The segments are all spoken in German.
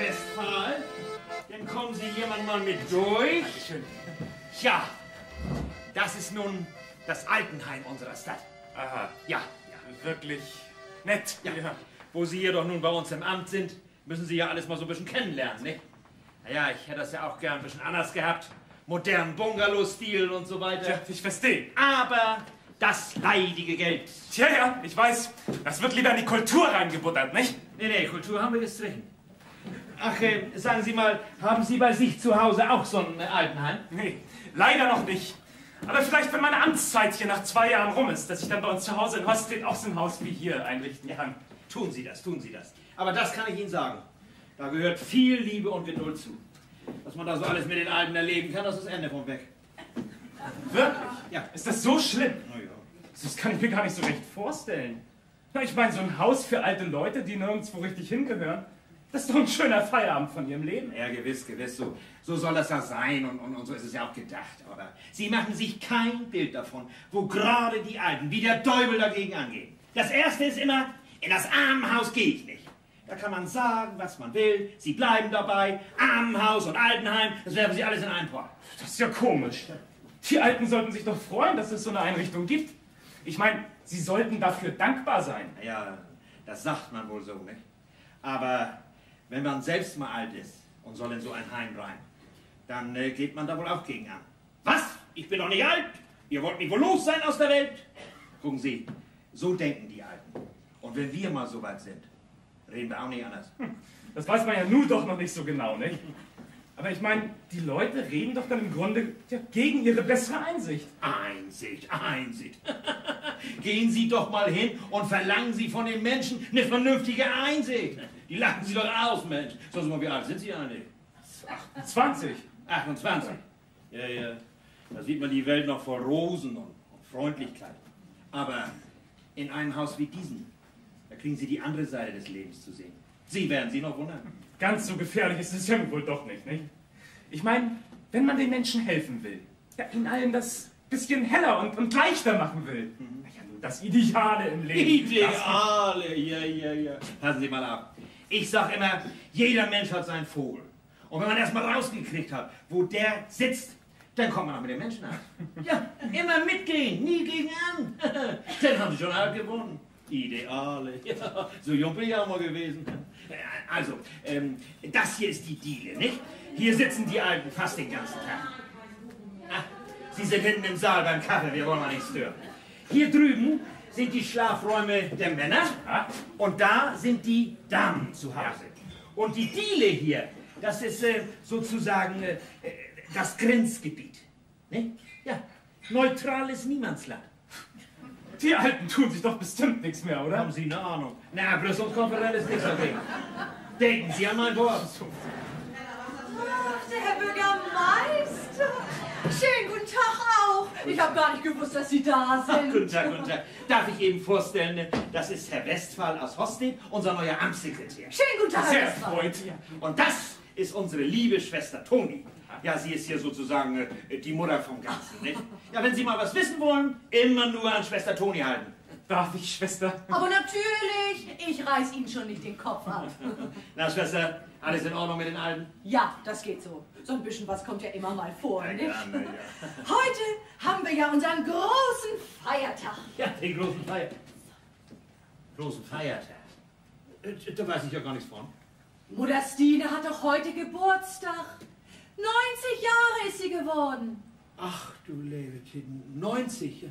Westphal. Dann kommen Sie jemand mal mit durch. Dankeschön. Tja, das ist nun das Altenheim unserer Stadt. Aha. Ja. Wirklich nett. Ja. Wo Sie hier doch nun bei uns im Amt sind, müssen Sie ja alles mal so ein bisschen kennenlernen, nicht? Naja, ich hätte das ja auch gern ein bisschen anders gehabt. Modernen Bungalow-Stil und so weiter. Ja, ich verstehe. Aber das leidige Geld. Tja, ja, ich weiß. Das wird lieber in die Kultur reingebuttert, nicht? Nee, Kultur haben wir gestrichen. Ach, sagen Sie mal, haben Sie bei sich zu Hause auch so ein Altenheim? Nee, leider noch nicht. Aber vielleicht, wenn meine Amtszeit hier nach 2 Jahren rum ist, dass ich dann bei uns zu Hause in Hosted auch so ein Haus wie hier einrichten kann. Tun Sie das, tun Sie das. Aber das kann ich Ihnen sagen. Da gehört viel Liebe und Geduld zu. Was man da so alles mit den Alten erleben kann, das ist Ende vom Weg. Wirklich? Ja. Ist das so schlimm? Na ja. Das kann ich mir gar nicht so recht vorstellen. Na, ich meine, so ein Haus für alte Leute, die nirgendwo richtig hingehören, das ist doch ein schöner Feierabend von ihrem Leben. Ja, gewiss. So soll das ja sein und so ist es ja auch gedacht. Aber Sie machen sich kein Bild davon, wo gerade die Alten wie der Teufel dagegen angehen. Das Erste ist immer, in das Armenhaus gehe ich nicht. Da kann man sagen, was man will. Sie bleiben dabei. Armenhaus und Altenheim, das werfen Sie alles in einen Pott. Das ist ja komisch. Die Alten sollten sich doch freuen, dass es so eine Einrichtung gibt. Ich meine, sie sollten dafür dankbar sein. Ja, das sagt man wohl so, nicht? Aber wenn man selbst mal alt ist und soll in so ein Heim rein, dann geht man da wohl auch gegen an. Was? Ich bin doch nicht alt. Ihr wollt mich wohl los sein aus der Welt? Gucken Sie, so denken die Alten. Und wenn wir mal so weit sind, reden wir auch nicht anders. Das weiß man ja nun doch noch nicht so genau, nicht? Aber ich meine, die Leute reden doch dann im Grunde ja, gegen ihre bessere Einsicht. Einsicht. Gehen Sie doch mal hin und verlangen Sie von den Menschen eine vernünftige Einsicht. Die lachen Sie doch aus, Mensch. Sonst mal, wie alt sind Sie eigentlich? 28. 28. Ja. Da sieht man die Welt noch vor Rosen und Freundlichkeit. Aber in einem Haus wie diesem, da kriegen Sie die andere Seite des Lebens zu sehen. Sie werden sich noch wundern. Ganz so gefährlich ist es ja wohl doch nicht, nicht? Ich meine, wenn man den Menschen helfen will, ja, ihnen allen das bisschen heller und leichter machen will, ja, nur das Ideale im Leben. Ideale, ja. Passen Sie mal ab. Ich sag immer, jeder Mensch hat seinen Vogel. Und wenn man erst mal rausgekriegt hat, wo der sitzt, dann kommt man auch mit den Menschen an. Ja, immer mitgehen, nie gegen an. Dann haben Sie schon alt gewonnen. Ideale, ja, so jung bin ich auch mal gewesen. Also, das hier ist die Diele, nicht? Hier sitzen die Alten fast den ganzen Tag. Ach, Sie sind hinten im Saal beim Kaffee, wir wollen mal nicht stören. Hier drüben sind die Schlafräume der Männer und da sind die Damen zu Hause. Und die Diele hier, das ist sozusagen das Grenzgebiet. Ne? Ja, neutrales Niemandsland. Die Alten tun sich doch bestimmt nichts mehr, oder? Haben Sie eine Ahnung? Na, Abrüstungskonferenz ist nichts dagegen. Denken Sie an mein Wort. Ach, der Herr Bürgermeister. Schönen guten Tag auch. Ich habe gar nicht gewusst, dass Sie da sind. Guten Tag. Darf ich eben vorstellen, das ist Herr Westphal aus Hosted, unser neuer Amtssekretär. Schönen guten Tag, Sehr Herr Westphal. erfreut. Und das ist unsere liebe Schwester Toni. Ja, sie ist hier sozusagen die Mutter vom Ganzen, nicht? Ja, wenn Sie mal was wissen wollen, immer nur an Schwester Toni halten. Darf ich, Schwester? Aber natürlich, ich reiß Ihnen schon nicht den Kopf ab. Na, Schwester, alles in Ordnung mit den Alten? Ja, das geht so. So ein bisschen was kommt ja immer mal vor, nicht? Ja. Heute haben wir ja unseren großen Feiertag. Ja, den großen Feiertag. Großen Feiertag? Da weiß ich ja gar nichts von. Mutter Stine hat doch heute Geburtstag. 90 Jahre ist sie geworden. Ach du liebe Kind, 90?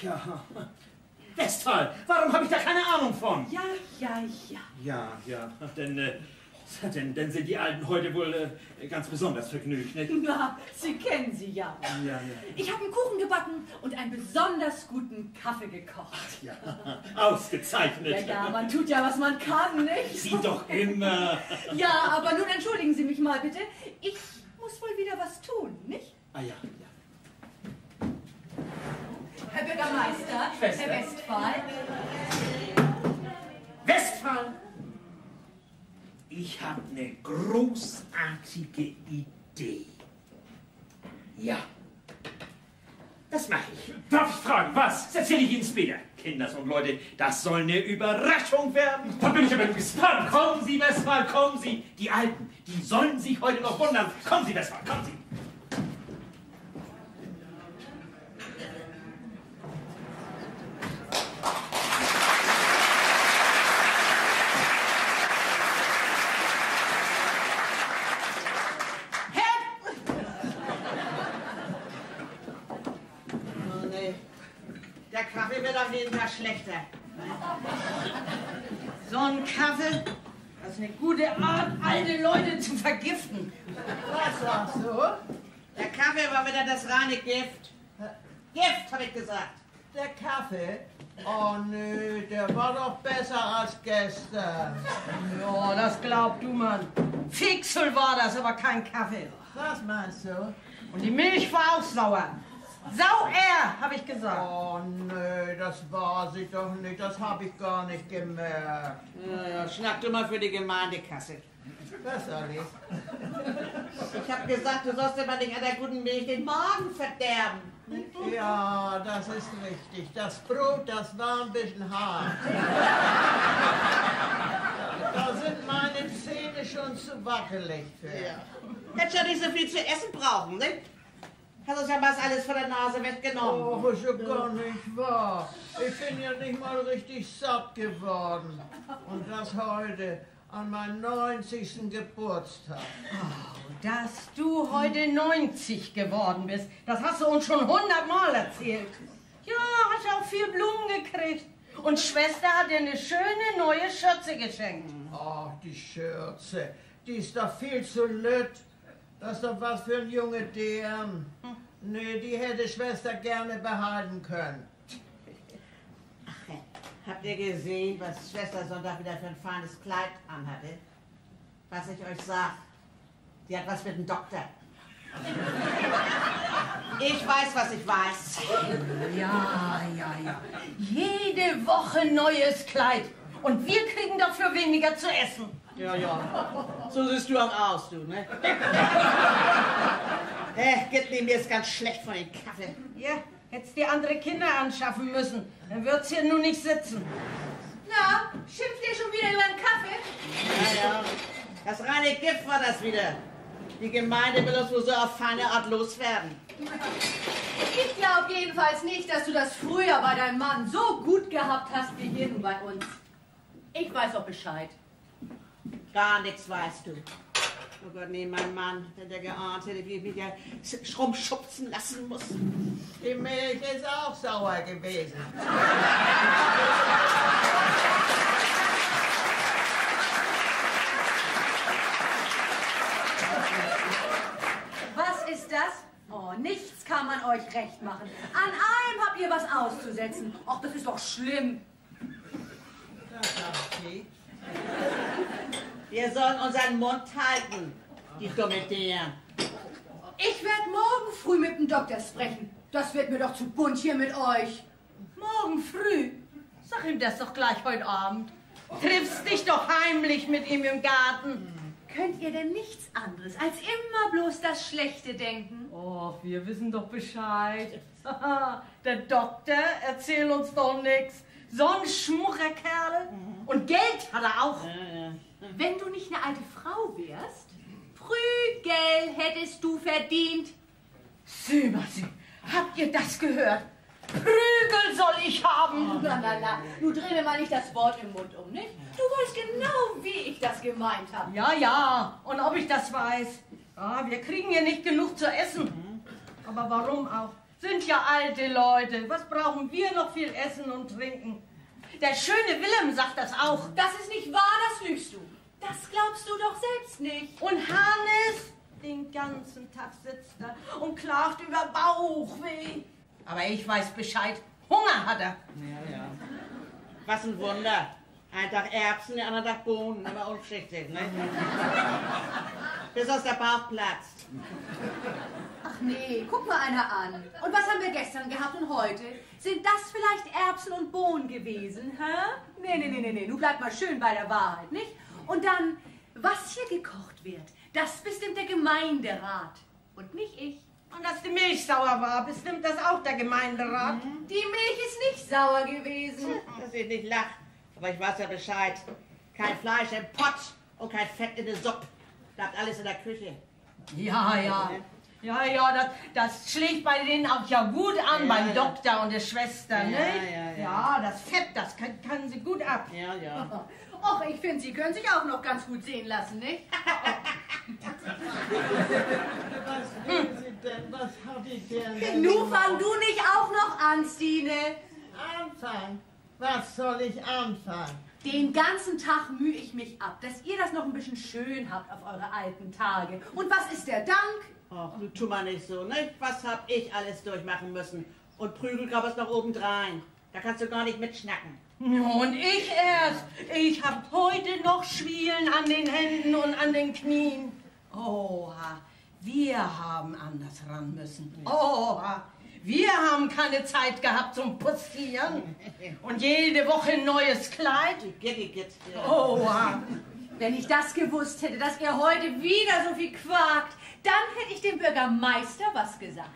Ja. Westphal, warum habe ich da keine Ahnung von? Ja. Ja, dann sind die Alten heute wohl ganz besonders vergnügt, nicht? Na, Sie kennen sie ja. Ja. Ich habe einen Kuchen gebacken und einen besonders guten Kaffee gekocht. Ja, ausgezeichnet. Ja, man tut ja, was man kann, nicht? Sie doch immer. Ja, aber nun entschuldigen Sie mich mal bitte. Ich muss wohl wieder was tun, nicht? Ah ja. Herr Bürgermeister, Schwester. Herr Westphal. Westphal! Ich habe eine großartige Idee. Ja, das mache ich. Darf ich fragen, was? Das erzähle ich Ihnen später. Kinders und Leute, das soll eine Überraschung werden. Da bin ich aber gespannt. Kommen Sie, Westphal, kommen Sie. Die Alten, die sollen sich heute noch wundern. Kommen Sie, Westphal, kommen Sie. Der Kaffee wird auf jeden Fall schlechter. So ein Kaffee, das ist eine gute Art, alte Leute zu vergiften. Was sagst du? Der Kaffee war wieder das reine Gift. Gift, habe ich gesagt. Der Kaffee? Oh nö, der war doch besser als gestern. Ja, das glaubst du, Mann. Fixel war das, aber kein Kaffee. Was meinst du? Und die Milch war auch sauer. Sauer, habe ich gesagt. Oh nö, das war sie doch nicht, das habe ich gar nicht gemerkt. Ja, schnack du mal für die Gemeindekasse. Was soll ich? Ich habe gesagt, du sollst immer nicht an der guten Milch den Magen verderben. Ja, das ist richtig. Das Brot, das war ein bisschen hart. Da sind meine Zähne schon zu wackelig für. Hättest ja nicht so viel zu essen brauchen, ne? Hast uns ja was alles von der Nase weggenommen. Oh, ist ja gar nicht wahr. Ich bin ja nicht mal richtig satt geworden. Und das heute, an meinem 90. Geburtstag. Oh, dass du heute 90 geworden bist, das hast du uns schon 100 Mal erzählt. Ja, hast auch viel Blumen gekriegt. Und Schwester hat dir eine schöne neue Schürze geschenkt. Ach, die Schürze, die ist doch viel zu lütt. Das ist doch was für ein junge DM. Nee, die hätte Schwester gerne behalten können. Ach, habt ihr gesehen, was Schwester Sonntag wieder für ein feines Kleid anhatte? Was ich euch sag, die hat was mit dem Doktor. Ich weiß, was ich weiß. Ja. Jede Woche neues Kleid. Und wir kriegen dafür weniger zu essen. Ja. So siehst du auch aus, du, ne? Gitli, mir ist ganz schlecht von dem Kaffee. Ja, hättest die andere Kinder anschaffen müssen. Dann wird's hier nun nicht sitzen. Na, schimpft ihr schon wieder über den Kaffee? Ja. Das reine Gift war das wieder. Die Gemeinde will uns wohl so auf feine Art loswerden. Ich glaube jedenfalls nicht, dass du das früher bei deinem Mann so gut gehabt hast wie hier nun bei uns. Ich weiß auch Bescheid. Gar nichts weißt du. Oh Gott, nee, mein Mann, wenn der geahnt hätte, wie ich mich ja rumschubsen lassen muss. Die Milch ist auch sauer gewesen. Was ist das? Oh, nichts kann man euch recht machen. An allem habt ihr was auszusetzen. Ach, das ist doch schlimm. Das sagt sie. Wir sollen unseren Mund halten, die dumme Dinger. Ich werde morgen früh mit dem Doktor sprechen. Das wird mir doch zu bunt hier mit euch. Morgen früh? Sag ihm das doch gleich heute Abend. Triffst dich doch heimlich mit ihm im Garten. Könnt ihr denn nichts anderes als immer bloß das Schlechte denken? Oh, wir wissen doch Bescheid. Der Doktor erzählt uns doch nichts. So ein Schmuckerkerl. Und Geld hat er auch. Wenn du nicht eine alte Frau wärst, Prügel hättest du verdient. Sieh, habt ihr das gehört? Prügel soll ich haben. Na, du dreh mir mal nicht das Wort im Mund um, nicht? Du weißt genau, wie ich das gemeint habe. Ja, und ob ich das weiß. Ah, wir kriegen hier nicht genug zu essen. Aber warum auch? Sind ja alte Leute. Was brauchen wir noch viel Essen und Trinken? Der schöne Willem sagt das auch. Das ist nicht wahr, das lügst du. Das glaubst du doch selbst nicht. Und Hannes, den ganzen Tag sitzt er und klagt über Bauchweh. Aber ich weiß Bescheid. Hunger hat er. Ja. Was ein Wunder. Ein Tag Erbsen, der andere Tag Bohnen, aber unschichtig, ne? Bis aus der Bauch platzt. Ach nee, guck mal einer an. Und was haben wir gestern gehabt und heute? Sind das vielleicht Erbsen und Bohnen gewesen, hä? Nee, du bleib mal schön bei der Wahrheit, nicht? Und dann, was hier gekocht wird, das bestimmt der Gemeinderat und nicht ich. Und dass die Milch sauer war, bestimmt das auch der Gemeinderat. Die Milch ist nicht sauer gewesen. Dass ich nicht lach, aber ich weiß ja Bescheid. Kein Fleisch im Pott und kein Fett in der Suppe. Bleibt alles in der Küche. Ja, ja. Ja, das schlägt bei denen auch ja gut an, beim Doktor und der Schwester, ne? Ja, das Fett, das kann sie gut ab. Ja. Och, ich finde, Sie können sich auch noch ganz gut sehen lassen, nicht? Was will sie denn? Was hat die denn? Nu fang du nicht auch noch an, Stine. Anfangen? Was soll ich anfangen? Den ganzen Tag mühe ich mich ab, dass ihr das noch ein bisschen schön habt auf eure alten Tage. Und was ist der Dank? Ach, du tu mal nicht so, ne? Was hab ich alles durchmachen müssen? Und Prügel gab es noch obendrein. Da kannst du gar nicht mitschnacken. Und ich erst. Ich hab heute noch Schwielen an den Händen und an den Knien. Oha, wir haben anders ran müssen. Oha, wir haben keine Zeit gehabt zum Pussieren. Und jede Woche ein neues Kleid. Gitt. Oha. Wenn ich das gewusst hätte, dass ihr heute wieder so viel quakt, dann hätte ich dem Bürgermeister was gesagt.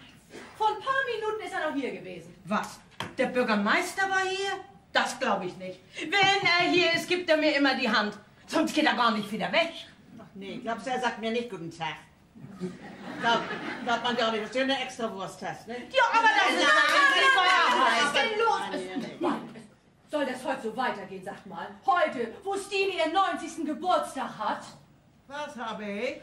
Vor ein paar Minuten ist er noch hier gewesen. Was? Der Bürgermeister war hier? Das glaube ich nicht. Wenn er hier ist, gibt er mir immer die Hand. Sonst geht er gar nicht wieder weg. Ach nee, glaubst du, er sagt mir nicht guten Tag? Glaubt man gar nicht, dass du eine Extrawurst hast, ne? Ja, aber das ist Was Wahrheit. ist denn los? Soll das heute so weitergehen, sagt mal? Heute, wo Stine ihren 90. Geburtstag hat? Was habe ich?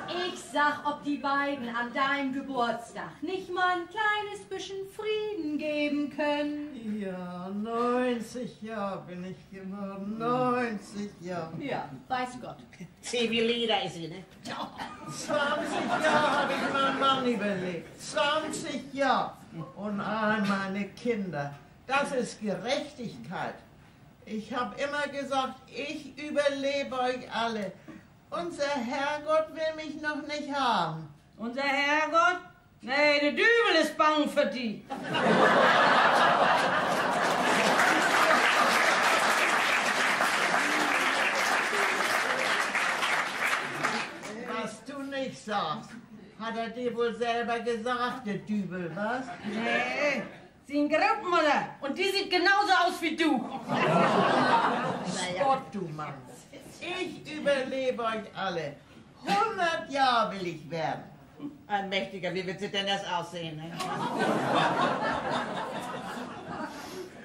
Ich sag, ob die beiden an deinem Geburtstag nicht mal ein kleines bisschen Frieden geben können. Ja, 90 Jahre bin ich geworden. 90 Jahre. Ja, weiß Gott. Zivillieder ist sie, ne? 20 Jahre habe ich meinen Mann überlebt. 20 Jahre. Und all meine Kinder. Das ist Gerechtigkeit. Ich habe immer gesagt, ich überlebe euch alle. Unser Herrgott will mich noch nicht haben. Unser Herrgott? Nee, der Dübel ist bang für die. Was du nicht sagst, hat er dir wohl selber gesagt, der Dübel, was? Nee, sie ist eine Graupmutter und die sieht genauso aus wie du. Gott, du Mann. Ich überlebe euch alle. 100 Jahre will ich werden. Ein Mächtiger, wie wird sie denn das aussehen, ne?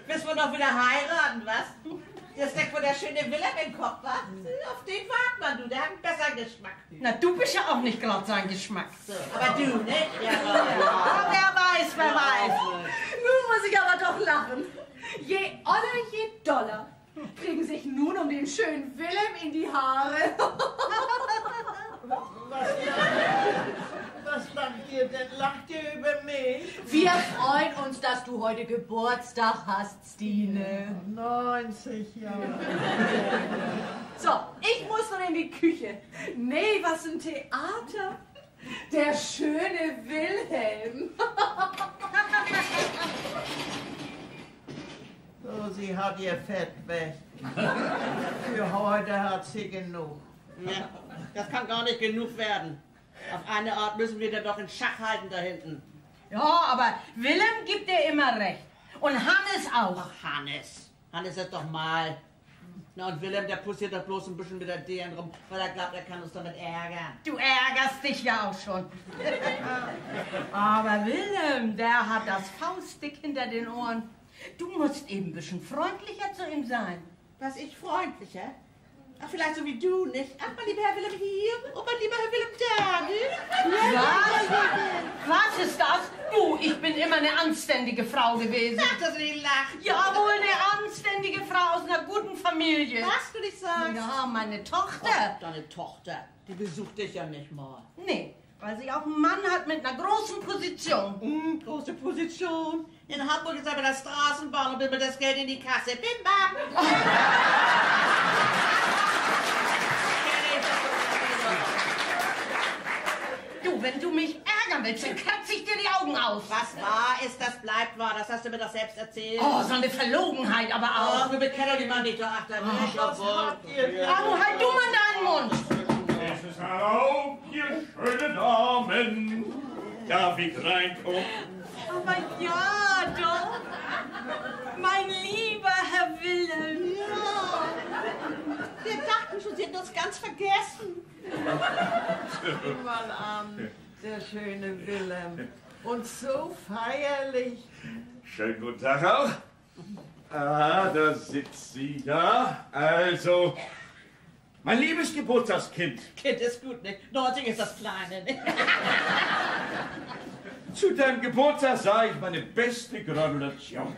Willst du noch wieder heiraten, was? Der steckt wohl der schöne Willem im Kopf, was? Auf den wagt man, du, der hat einen besseren Geschmack. Na, du bist ja auch nicht gerade sein Geschmack. So, aber du, ne? Ja, Wer weiß, wer weiß. Nun muss ich aber doch lachen. Je oller, je doller. Kriegen sich nun um den schönen Willem in die Haare. Was lacht ihr denn? Lacht ihr über mich? Wir freuen uns, dass du heute Geburtstag hast, Stine. 90 Jahre. So, ich muss nun in die Küche. Nee, was ein Theater. Der schöne Wilhelm. So, sie hat ihr Fett weg. Für heute hat sie genug. Ja, das kann gar nicht genug werden. Auf eine Art müssen wir dann doch in Schach halten da hinten. Ja, aber Willem gibt dir immer recht. Und Hannes auch. Ach, Hannes ist doch mal. Na und Willem, der pussiert doch bloß ein bisschen mit der Deren rum, weil er glaubt, er kann uns damit ärgern. Du ärgerst dich ja auch schon. Aber Willem, der hat das Faustdick hinter den Ohren. Du musst eben ein bisschen freundlicher zu ihm sein. Was, ich freundlicher? Ach, vielleicht so wie du, nicht? Ach, mein lieber Herr Willem hier und mein lieber Herr Willem da, ne? Was ist das? Du, ich bin immer eine anständige Frau gewesen. Sag, dass du nicht lachst. Jawohl, eine anständige Frau aus einer guten Familie. Was du nicht sagst? Ja, meine Tochter. Ach, deine Tochter, die besucht dich ja nicht mal. Nee, weil sie auch einen Mann hat mit einer großen Position. Große Position. In Hamburg ist aber das Straßenbahn und bimmelt das Geld in die Kasse. Bim, bam. Du, wenn du mich ärgern willst, dann kratze ich dir die Augen aus. Was wahr ist, das bleibt wahr. Das hast du mir doch selbst erzählt. Oh, so eine Verlogenheit aber Ach, auch. wir kennen die Mann nicht, doch. Ach, da nicht. Was habt ihr denn? Anu, halt du mal deinen Mund. Hallo, ihr schönen Damen. Darf ich reinkommen? Aber ja, doch. Mein lieber Herr Wilhelm. Ja, wir dachten schon, Sie hätten uns ganz vergessen. Sieh mal an, der schöne Wilhelm. Und so feierlich. Schönen guten Tag auch. Ah, da sitzt sie da. Also, mein liebes Geburtstagskind. Kind ist gut, ne? 90 ist das Kleine, ne? Zu deinem Geburtstag sah ich meine beste Gratulation.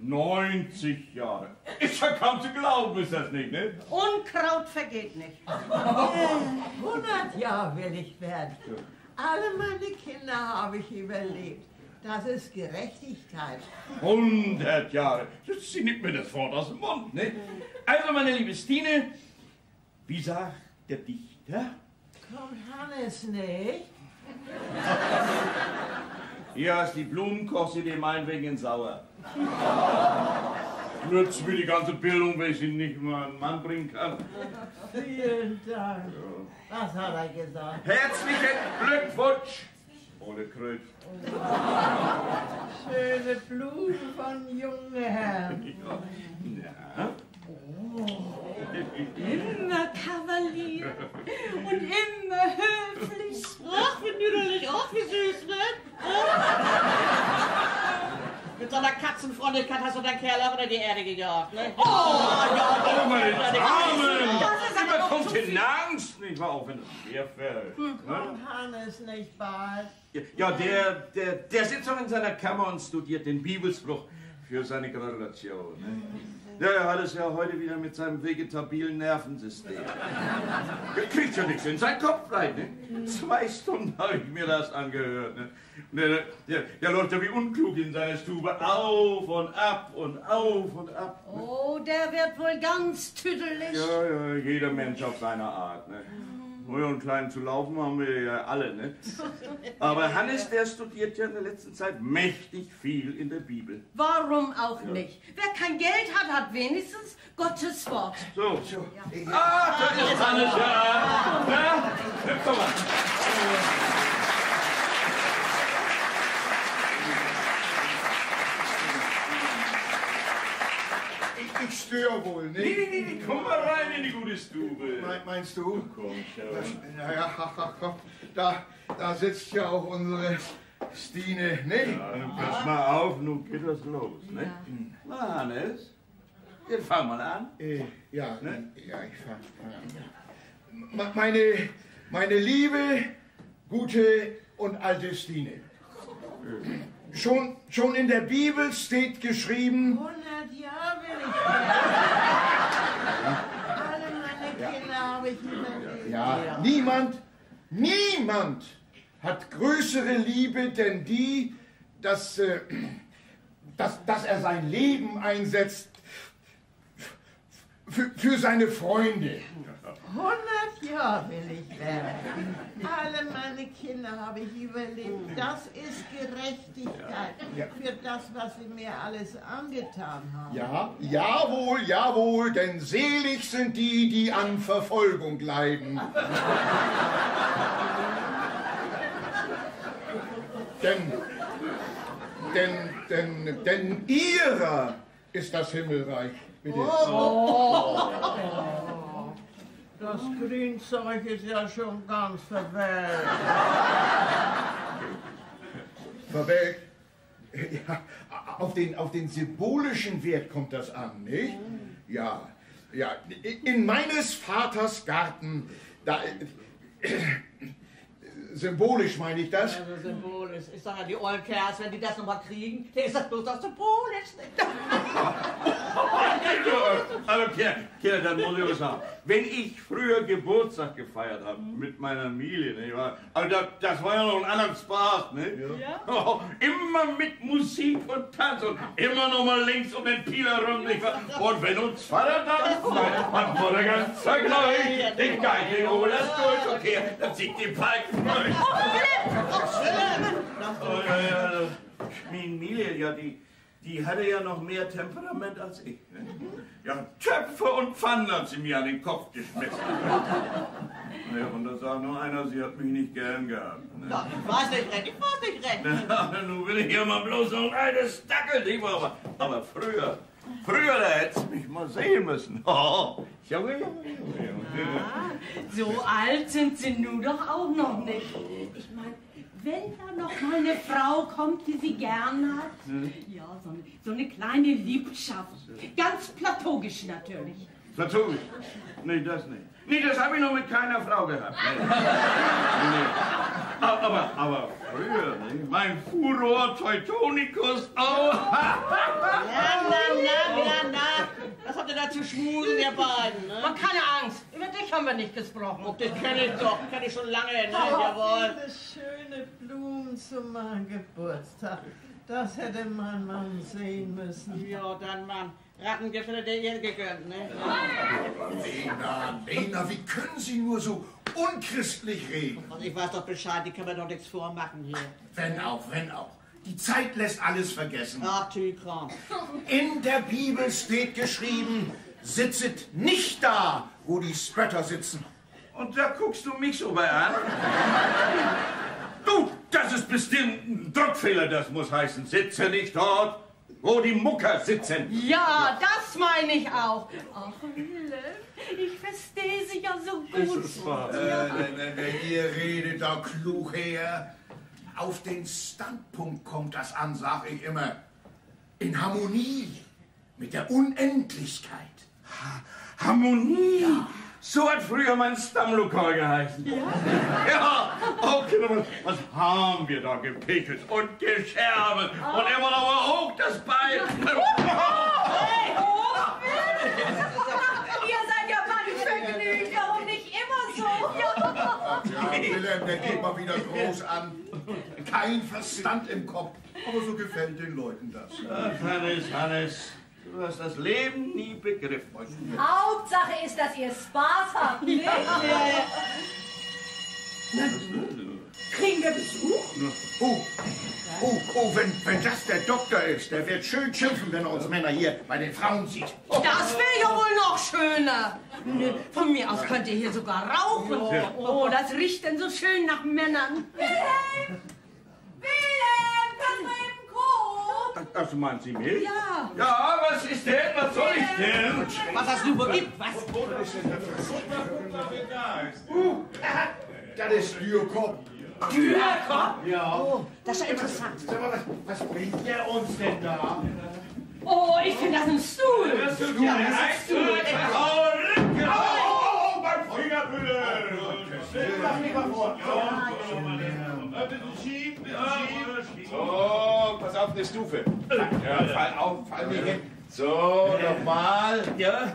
90 Jahre. Ist ja kaum zu glauben, ist das nicht, ne? Unkraut vergeht nicht. 100 Jahre will ich werden. Alle meine Kinder habe ich überlebt. Das ist Gerechtigkeit. 100 Jahre. Sie nimmt mir das Wort aus dem Mund, ne? Also, meine liebe Stine, wie sagt der Dichter? Kommt Hannes nicht? Hier hast die Blumen, koch sie dem ein wegen sauer. Nützt mir die ganze Bildung, wenn ich sie nicht mal einen Mann bringen kann. Vielen Dank. Was hat er gesagt? Herzlichen Glückwunsch! Ohne Kröt. Schöne Blumen von jungen Herrn. Ja. Immer Kavalier und immer höflich. Ach, wie niederlich, ach, wie süß, ne? Mit so einer Katzenfreundlichkeit hast du deinen Kerl auch unter die Erde gejagt, ne? Oh, ja, meine Damen! Das ist aber Immer doch kommt zu viel. in Angst, nicht wahr? Auch wenn es schwer fällt. Kommt Hannes nicht bald? Ja, der sitzt doch in seiner Kammer und studiert den Bibelspruch für seine Gratulation. Ne? Ja, er hat es ja heute wieder mit seinem vegetabilen Nervensystem. Er kriegt ja nichts in seinen Kopf rein. Ne? 2 Stunden habe ich mir das angehört. Ne? Der läuft ja wie unklug in seiner Stube auf und ab und auf und ab. Ne? Oh, der wird wohl ganz tüdelig. Ja, jeder Mensch auf seine Art. Ne? Früher und klein zu laufen haben wir ja alle, ne? Aber Hannes, der studiert ja in der letzten Zeit mächtig viel in der Bibel. Warum auch nicht? Wer kein Geld hat, hat wenigstens Gottes Wort. So. Ah, das ist Hannes, ja. Na, komm mal. Ich störe wohl, nicht? Nee, komm mal rein in die gute Stube. Meinst du? Komm, schau. Naja, da sitzt ja auch unsere Stine, nicht? Ja, nun pass mal auf, nun geht das los, ne? Na, Hannes, jetzt fang mal an. Ja, Ne? ja, ich fang an. Meine liebe, gute und alte Stine. Schon in der Bibel steht geschrieben... 100 Jahre will ich werden. Alle meine Kinder habe ich überlebt. Ja, niemand hat größere Liebe denn die, dass er sein Leben einsetzt für seine Freunde. 100 Jahre will ich werden. Alle meine Kinder habe ich überlebt. Das ist Gerechtigkeit für das, was sie mir alles angetan haben. Ja, jawohl, denn selig sind die, die an Verfolgung leiden. denn ihrer ist das Himmelreich. Bitte. Das Grünzeug ist ja schon ganz verwelkt. Verwelkt? Ja, auf den symbolischen Wert kommt das an, nicht? Ja. In meines Vaters Garten, da... symbolisch meine ich das? Also symbolisch. Ich sag ja, die ollen Kerls, wenn die das nochmal kriegen, dann ist das bloß das symbolisch. Aber Kinder, dann muss ich was sagen. Wenn ich früher Geburtstag gefeiert habe mit meiner Familie, nicht wahr? Also das war ja noch ein anderer Spaß, ne? Ja. Oh, immer mit Musik und Tanz und immer noch mal links um den Pieler rum, nicht wahr? Und wenn uns Vater tanzt, dann muss er ganz gleich den Geige holen, das durch, okay, dann zieht die Balken durch. Oh, Philipp! Oh, ja, Familie, ja, die hatte ja noch mehr Temperament als ich. Ne? Ja, Töpfe und Pfannen hat sie mir an den Kopf geschmissen. Ja, und da sagt nur einer, sie hat mich nicht gern gehabt. Ne? Ja, ich weiß nicht recht. Na, nun will ich ja mal bloß so ein altes Dackeldieb, aber früher, da hättest du mich mal sehen müssen. Oh, Junge. Ah, so alt sind Sie nun doch auch noch nicht. Ich meine, wenn da noch mal eine Frau kommt, die Sie gern hat, ja, so eine kleine Liebschaft. Ganz platonisch natürlich. Platonisch? Nee, das nicht. Nee, das habe ich noch mit keiner Frau gehabt. Nee. Aber früher, ne? Mein Furor Teutonicus, oh! Na. Was habt ihr da zu schmusen, ihr beiden, ne? Aber keine Angst, über dich haben wir nicht gesprochen. Oh, den kenne ich doch, kenne ich schon lange, ne? Jawohl. Viele schöne Blumen zu meinem Geburtstag. Das hätte mein Mann sehen müssen. Ja, dann, Mann. Rattengift hätte der ihr gegönnt, ne? Lena, wie können Sie nur so unchristlich reden? Und ich weiß doch Bescheid, die können wir doch nichts vormachen hier. Wenn auch. Die Zeit lässt alles vergessen. Ach, Tykram. In der Bibel steht geschrieben, sitzet nicht da, wo die Spötter sitzen. Und da guckst du mich so bei an? Du, das ist bestimmt ein Druckfehler, das muss heißen. Sitze nicht dort, wo die Mucker sitzen. Ja, das meine ich auch. Ach, Willem, ich verstehe Sie ja so gut. Ihr redet da klug her. Auf den Standpunkt kommt das an, sag ich immer. In Harmonie mit der Unendlichkeit. Harmonie? Ja. So hat früher mein Stammlokal geheißen. Ja, okay, was haben wir da gepekelt und gescherbt und immer noch mal hoch das Bein. Hey, ihr seid ja ganz vergnügt, warum nicht immer so? Ja, Wilhelm, der geht mal wieder groß an. Kein Verstand im Kopf. Aber so gefällt den Leuten das. Ach, Hannes, du hast das Leben nie begriffen. Hauptsache ist, dass ihr Spaß habt, nicht? Kriegen wir Besuch? Oh, wenn das der Doktor ist, der wird schön schimpfen, wenn er uns Männer hier bei den Frauen sieht. Das wäre ja wohl noch schöner. Ne, von mir aus könnt ihr hier sogar rauchen. Oh, das riecht denn so schön nach Männern. Willem, kannst du eben kurz? Ach, meinen Sie mich? Ja. Ja, was ist denn? Was soll ich denn? Was hast du gibt? Was? Das ist Dürkop. Dürkop? Ja. Oh, das ist ja interessant. Sag mal, was bringt der uns denn da? Oh, ich finde das ein Stuhl. Ja, das ist ein Stuhl. Oh, mein Fingerbülle. So, pass auf, eine Stufe. Ja, fall nicht hin. So, nochmal. Ja?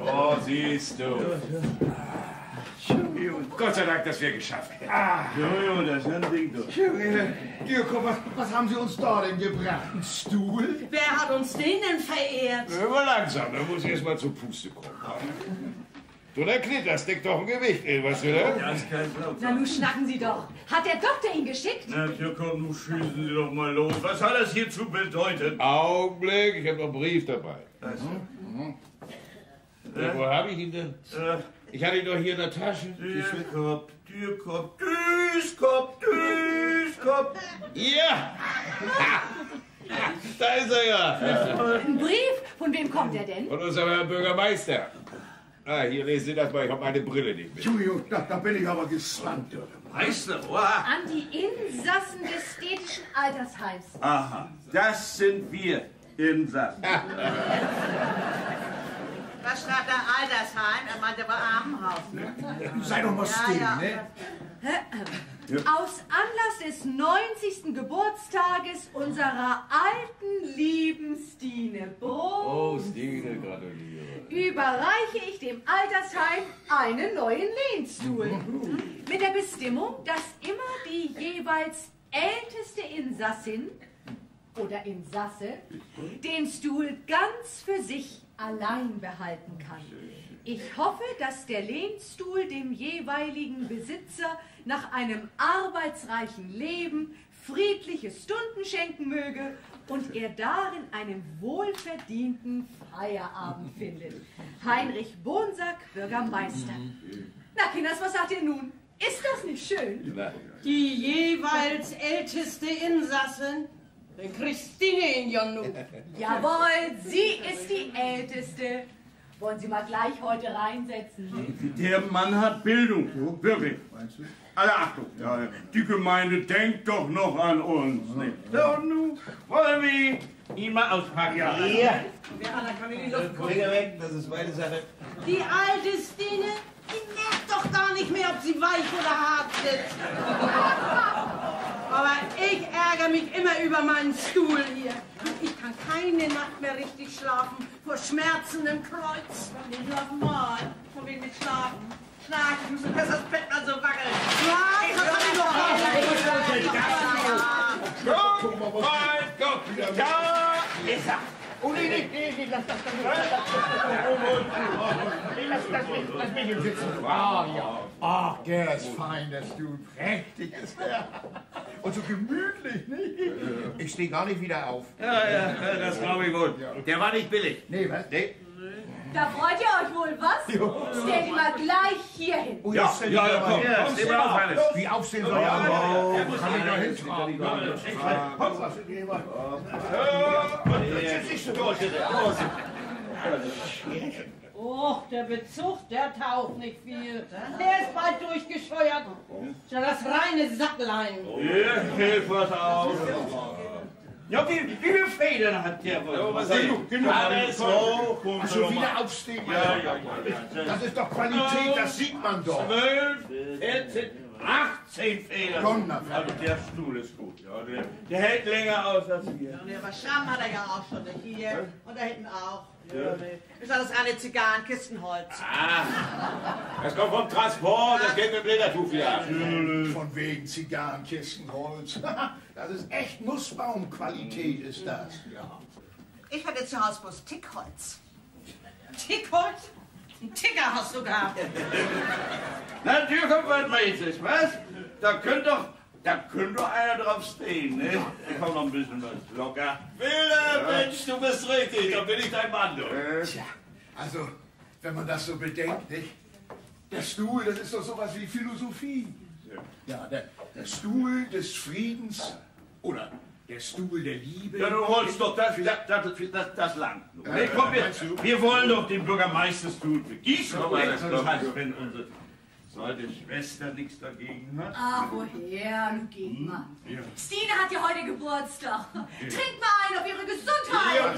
Oh, siehst du. Gott sei Dank, dass wir geschafft haben. Jojo, das ist ein Ding doch. Dürkop, was haben Sie uns da denn gebracht? Ein Stuhl? Wer hat uns den denn verehrt? Aber langsam, da muss ich erst mal zur Puste kommen. Du, der Knitt, das deckt doch ein Gewicht, was du da? Das ist kein Glauben. Na, nun schnacken Sie doch. Hat der Doktor ihn geschickt? Na, Tyrkop, nun schießen Sie doch mal los. Was hat das hier zu bedeuten? Augenblick, ich habe noch einen Brief dabei. Wo habe ich ihn denn? Ich hatte ihn doch hier in der Tasche. Dürkop, Düskop. Ja! Da ist er ja. Ein Brief? Von wem kommt er denn? Von unserem Herrn Bürgermeister. Ah, hier lesen Sie das mal, ich habe meine Brille nicht mit. Junge, da bin ich aber gespannt. Meister, wow. An die Insassen des städtischen Altersheims. Aha, das sind wir, Insassen. Was statt der Altersheim? Er meinte aber Armenhaus, ne? Sei doch mal still, ja. ne? Aus Anlass des 90. Geburtstages unserer alten, lieben Stine Brun Stine, gratuliere. überreiche ich dem Altersheim einen neuen Lehnstuhl. Mit der Bestimmung, dass immer die jeweils älteste Insassin oder Insasse den Stuhl ganz für sich allein behalten kann. Ich hoffe, dass der Lehnstuhl dem jeweiligen Besitzer nach einem arbeitsreichen Leben friedliche Stunden schenken möge und er darin einen wohlverdienten Feierabend findet. Heinrich Bonsack, Bürgermeister. Na, Kinders, was sagt ihr nun? Ist das nicht schön? Die jeweils älteste Insassin, die Christine in Jonnu. Jawohl, sie ist die Älteste. Wollen Sie mal gleich heute reinsetzen? Der Mann hat Bildung, wirklich. Alle Achtung, die Gemeinde denkt doch noch an uns. Nicht? So, nun wollen wir ihn mal auspacken. Ja. Hier. Der andere kann in die Luft gucken. Finger weg, das ist meine Sache. Die alte Stine, die merkt doch gar nicht mehr, ob sie weich oder hart sitzt. Aber ich ärgere mich immer über meinen Stuhl hier. Ich kann keine Nacht mehr richtig schlafen vor schmerzendem Kreuz. Ich schlaf mal. Von wegen mit Schlafen. Schlaf, ich muss besser das Bett mal so wackeln. Ja, das hab ich doch. Guck mal, guck. Da ist er. Oh, nee, lass mich hier sitzen. Ah, ja. Ach, der ist fein, der Stuhl. Prächtig ist der. Und so gemütlich, nicht? Ich stehe gar nicht wieder auf. Ja, das glaube ich wohl. Der war nicht billig. Nee, was? Nee. Da freut ihr euch wohl, was? Stellt ihn mal gleich hier hin. Oh, Ja, steh mal auf, Hannes. Wie aufstehen soll ja? Kann ich da hintragen? Och, der Bezug, der taucht nicht viel. Der ist bald durchgescheuert. Ja, das reine Sacklein. Ja, hilf was aus. Ja, wie viele Federn hat der wohl? Alles hoch. Also wieder aufstehen. Ja. Das ist doch Qualität, das sieht man doch. 12, 14, 18 Federn. Also der Stuhl ist gut. Ja, der hält länger aus als wir. Und der Schramm hat er ja auch schon. Hier und da hinten auch. Ja. Ist alles reine Zigarren, Kistenholz. Das kommt vom Transport, das geht mit dem Ledertuch wieder ab. Von wegen Zigarrenkistenholz. Das ist echt Nussbaumqualität, ist das. Ja. Ich hatte zu Hause bloß Tickholz. Tickholz? Ein Ticker hast du gehabt. Natürlich kommt was Mäßiges, was? Da könnte doch einer drauf stehen, ne? Da kommt noch ein bisschen was locker. Wilder Mensch, du bist richtig, da bin ich dein Mann. Tja, also, wenn man das so bedenkt, nicht? Der Stuhl, das ist doch sowas wie Philosophie. Ja, der Stuhl des Friedens oder der Stuhl der Liebe. Ja, du holst doch das Land. Nee, komm, wir wollen doch den Bürgermeisterstuhl begießen. Das heißt, wenn unsere zweite Schwester nichts dagegen hat. Ach, woher? Nun geht man. Stine hat ja heute Geburtstag. Trinkt mal ein auf ihre Gesundheit.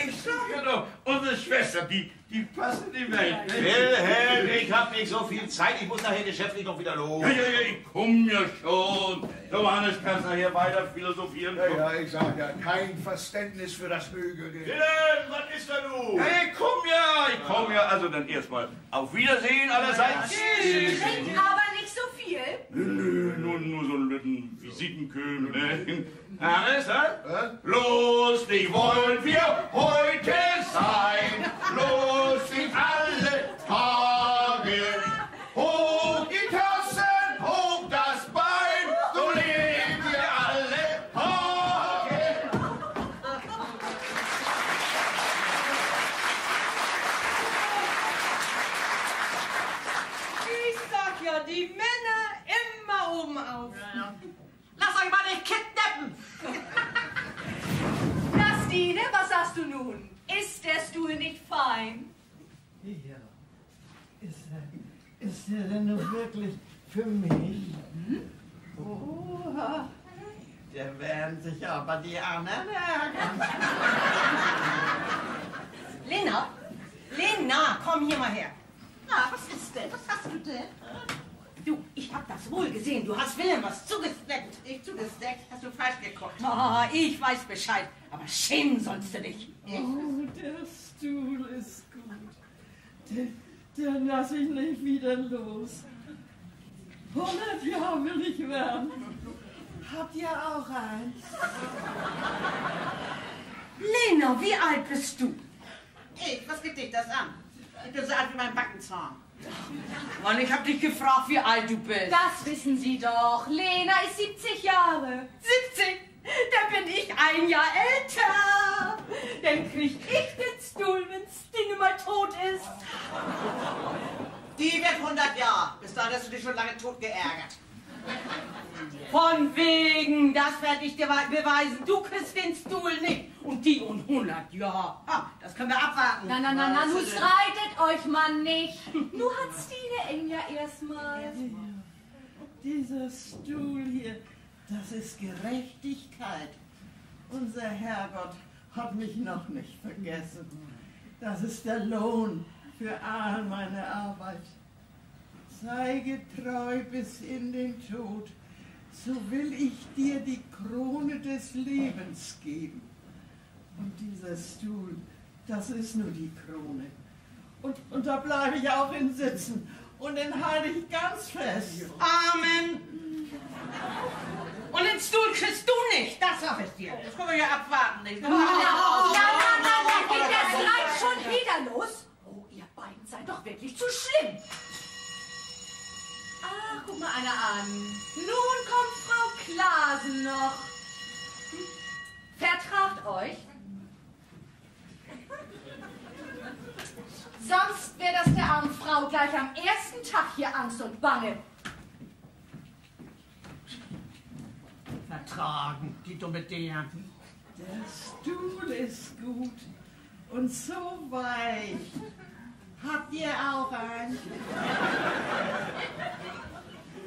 Ich sag ja doch, unsere Schwester, die passt in die Welt. Ne? Wilhelm, ich hab nicht so viel Zeit, ich muss nachher geschäftlich noch wieder los. Ja, ich komm ja schon. Johannes, kannst nachher weiter philosophieren. Ja, ich sag ja, kein Verständnis für das Mögliche. Wilhelm, was ist da nun? Ja, ich komm ja. Also dann erstmal auf Wiedersehen allerseits. Trinkt aber nicht so viel. Nö, nur so einen Visitenkühl. Ne? Hannes, los, die wollen wir heute sein. Los, nicht alle Tage. Hoch die Tassen, hoch das Bein, so leben wir alle Tage. Ich sag ja, die Männer immer oben auf. Lass euch mal nicht kidnappen. Na, Stine, was sagst du nun? Ist der Stuhl nicht fein? Ja. Ist der denn nur wirklich für mich? Oha. Der werden sich aber die anderen ärgern. Lena, komm hier mal her. Na, was ist denn? Was hast du denn? Du, ich hab das wohl gesehen. Du hast Willem was zugesteckt. Ich zugesteckt? Hast du falsch geguckt? Oh, ich weiß Bescheid. Aber schämen sollst du dich. Oh, der Stuhl ist gut. Den lass ich nicht wieder los. 100 Jahre will ich werden. Habt ihr auch eins? Lena, wie alt bist du? Was geht dich das an? Ich bin so alt wie meinem Backenzahn. Mann, ich hab dich gefragt, wie alt du bist. Das wissen Sie doch. Lena ist 70 Jahre. 70? Da bin ich ein Jahr älter. Dann krieg ich den Stuhl, wenn's Ding mal tot ist. Die wird 100 Jahre. Bis dahin hast du dich schon lange tot geärgert. Von wegen, das werde ich dir beweisen. Du kriegst den Stuhl nicht. Und die und 100 Jahre. Ah, das können wir abwarten. Na, nun streitet euch mal nicht. Nur hat Stine ihn ja erstmal. Dieser Stuhl hier, das ist Gerechtigkeit. Unser Herrgott hat mich noch nicht vergessen. Das ist der Lohn für all meine Arbeit. Sei getreu bis in den Tod, so will ich dir die Krone des Lebens geben. Und dieser Stuhl, das ist nur die Krone. Und da bleibe ich auch in sitzen und den halte ich ganz fest. Amen. Und den Stuhl kriegst du nicht, das sag ich dir. Das können wir ja abwarten. Nicht? Na, geht der Streit schon wieder los? Oh, ihr beiden seid doch wirklich zu schlimm. Ach, guck mal einer an. Nun kommt Frau Klasen noch. Vertragt euch. Sonst wäre das der armen Frau gleich am ersten Tag hier Angst und Bange. Vertragen, die dumme Dinger. Der Stuhl ist gut und so weich. Habt ihr auch einen?